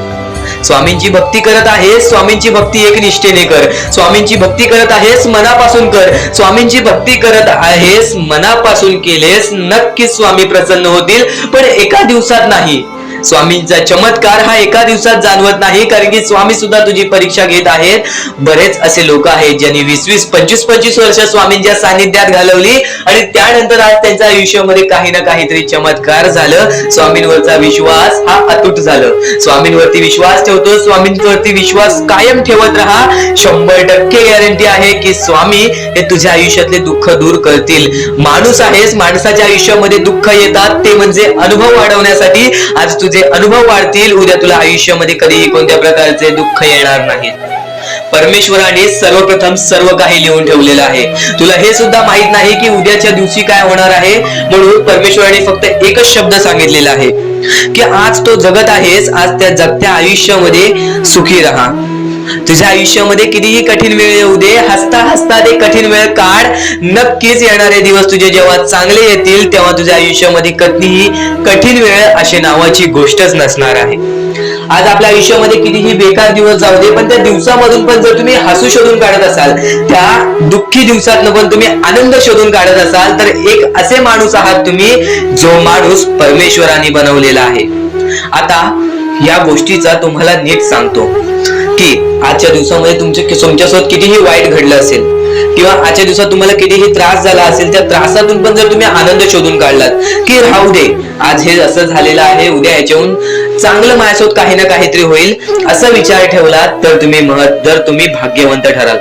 स्वामींची भक्ती करत आहेस, स्वामींची भक्ती एक निष्ठेने कर. स्वामींची भक्ती करत आहेस, मनापासून कर. स्वामींची भक्ती करत आहेस, मनापासून केलेस, नक्कीच स्वामी प्रसन्न होतील, पण एका दिवसात नाही. स्वामींचा चमत्कार हा एका दिवसात जाणवत नाही, कारण की स्वामी सुद्धा तुझी परीक्षा घेत आहेत. बरेच असे लोक आहेत ज्यांनी 20-20, 25-25 वर्ष स्वामींच्या सानिध्यात घालवली, आणि त्यानंतर आज त्यांच्या आयुष्यामध्ये काही ना काहीतरी चमत्कार झालं. स्वामींवरचा विश्वास हा अतूट झालं. स्वामींवरती विश्वास ठेवतो, स्वामींवरती विश्वास कायम ठेवत राहा. 100% गॅरंटी आहे की स्वामी हे तुझ्या आयुष्यातले दुःख दूर करतील. माणूस आहेस, माणसाच्या आयुष्यामध्ये दुःख येतात, ते म्हणजे अनुभव वाढवण्यासाठी. आज तुझे अनुभव वाढतील, उद्या तुला आयुष्यामध्ये कधीही कोणत्या प्रकारचे दुःख येणार नाही. परमेश्वराने सर्वप्रथम सर्व काही लिहून ठेवलेलं आहे. तुला हे सुद्धा माहित नाही की उद्याच्या दिवशी काय होणार आहे, म्हणून परमेश्वराने फक्त एकच शब्द सांगितलेला आहे की आज तो जगत आहेस, आज त्या जगत्या आयुष्यामध्ये सुखी राहा. तुझ्या आयुष्यामध्ये कितीही कठीण वेळ येऊ दे, हसता हसता ते कठीण वेळ काढ. नक्कीच येणारे दिवस तुझे जेव्हा चांगले येतील तेव्हा तुझ्या आयुष्यामध्ये कधीही कठीण वेळ अशी नावाची गोष्टच नसणार आहे. आज आपल्या आयुष्यामध्ये कितीही बेकार दिवस जाऊ दे, पण त्या दिवसामधून पण जर तुम्ही हसू शोधून काढत असाल, त्या दुःखी दिवसातनं पण तुम्ही आनंद शोधून काढत असाल, तर एक असे माणूस आहात तुम्ही जो माणूस परमेश्वराने बनवलेला आहे. आता या गोष्टीचा तुम्हाला नीट सांगतो की आजच्या दिवसामध्ये तुमच्यासोबत कितीही वाईट घडलं असेल, किंवा आजच्या दिवसात तुम्हाला कितीही त्रास झाला असेल, त्या त्रासातून पण जर तुम्ही आनंद शोधून काढलात की राहू दे, आज हे असं झालेलं आहे, उद्या याच्याहून चांगलं माझ्यासोबत काही ना काहीतरी होईल, असा विचार ठेवला तर तुम्ही भाग्यवंत ठराल.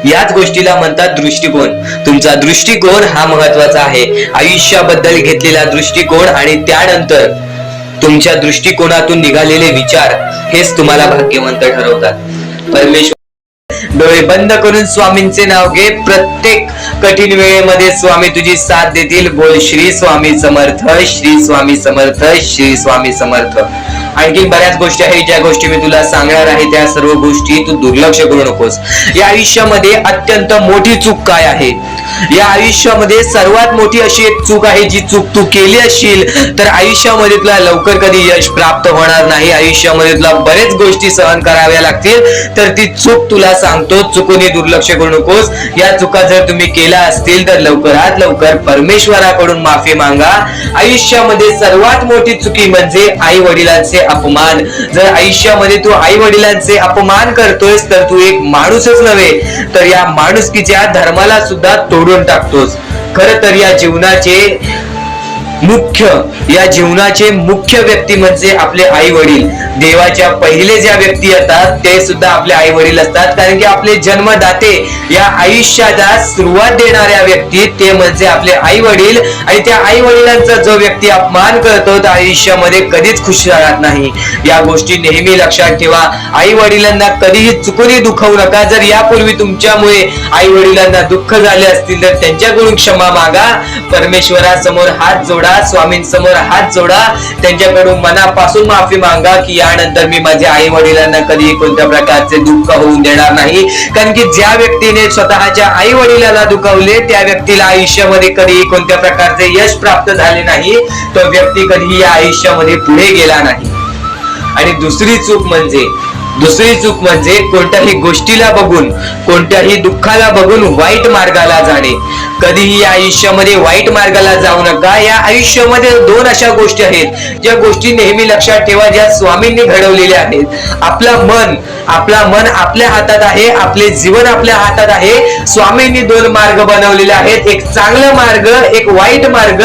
याच गोष्टीला म्हणतात दृष्टिकोन. तुमचा दृष्टिकोन हा महत्वाचा आहे. आयुष्याबद्दल घेतलेला दृष्टिकोन आणि त्यानंतर तुमच्या दृष्टिकोनातून निघालेले विचार हेच तुम्हाला भाग्यवंत ठरवतात. परमेश्वर डोळे बंद करून स्वामींचे नाव घे. प्रत्येक कठीण वेळेमध्ये स्वामी तुझी साथ देतील. बोल श्री स्वामी समर्थ, श्री स्वामी समर्थ, श्री स्वामी समर्थ. आणखी बऱ्याच गोष्टी आहेत ज्या गोष्टी मी तुला सांगणार आहे, त्या सर्व गोष्टी तू दुर्लक्ष करू नकोस. या आयुष्यामध्ये अत्यंत मोठी चूक काय आहे, या आयुष्यामध्ये सर्वात मोठी अशी एक चूक आहे, जी चूक तू केली असशील तर आयुष्यामध्ये तुला लवकर कधी यश प्राप्त होणार नाही. आयुष्यामध्ये तुला बरेच गोष्टी सहन कराव्या लागतील. तर ती चूक तुला सांगतो, चुकूनही दुर्लक्ष करू नकोस. या चुका जर तुम्ही केल्या असतील तर लवकरात लवकर परमेश्वराकडून माफी मागा. आयुष्यामध्ये सर्वात मोठी चुकी म्हणजे आई वडिलांचे अपमान. जर आयुष्यामध्ये तू आई वडिलांचे अपमान करतोयस तर तू एक माणूसच नव्हे तर या माणुसकीच्या धर्माला सुद्धा तोडून टाकतोस. खरं तर या जीवनाचे मुख्य व्यक्ती म्हणजे आपले आई वडील. देवाच्या पहिले ज्या व्यक्ती येतात ते सुद्धा आपले आई वडील असतात, कारण की आपले जन्मदाते, या आयुष्याला सुरुवात देणाऱ्या व्यक्ती ते म्हणजे आपले आई वडील. आणि त्या आई वडिलांचा जो व्यक्ती अपमान करतो तर आयुष्यामध्ये कधीच खुश राहत नाही. या गोष्टी नेहमी लक्षात ठेवा. आई वडिलांना कधीही चुकूनही दुखवू नका. जर यापूर्वी तुमच्यामुळे आई वडिलांना दुःख झाले असतील तर त्यांच्याकडून क्षमा मागा. परमेश्वरासमोर हात जोडा, स्वामींसमोर हात जोडा, त्यांच्याकडून मनापासून माफी मागा की यानंतर मी माझ्या आई वडिलांना कधीही कोणत्या प्रकारचे दुःख होऊन देणार नाही. कारण की ज्या व्यक्तीने स्वतःच्या आई वडिलांना दुखावले त्या व्यक्तीला आयुष्यामध्ये कधीही कोणत्या प्रकारचे यश प्राप्त झाले नाही. तो व्यक्ती कधीही या आयुष्यामध्ये पुढे गेला नाही. आणि दुसरी चूक म्हणजे कोणत्याही गोष्टीला बघून, कोणत्याही दुःखाला बघून वाईट मार्गाला जाणे. कधीही या आयुष्यामध्ये वाईट मार्गाला जाऊ नका. या आयुष्यामध्ये दोन अशा गोष्टी आहेत ज्या गोष्टी नेहमी लक्षात ठेवा, ज्या स्वामींनी घडवलेल्या आहेत. आपलं मन आपल्या हातात आहे, आपले जीवन आपल्या हातात आहे. स्वामींनी दोन मार्ग बनवलेले आहेत, एक चांगला मार्ग, एक वाईट मार्ग.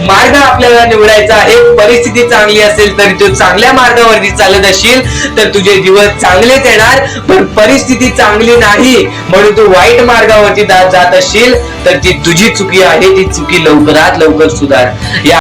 मार्ग आपल्याला निवडायचा आहे. परिस्थिती चांगली असेल तर तू चांगल्या मार्गावरती चालत असशील तर तुझे दिवस चांगलेच येणार. पण परिस्थिती चांगली नाही म्हणून तू वाईट मार्गावरती जात असशील तर ती तुझी चुकी आहे. ती चुकी लवकरात लवकर सुधार. या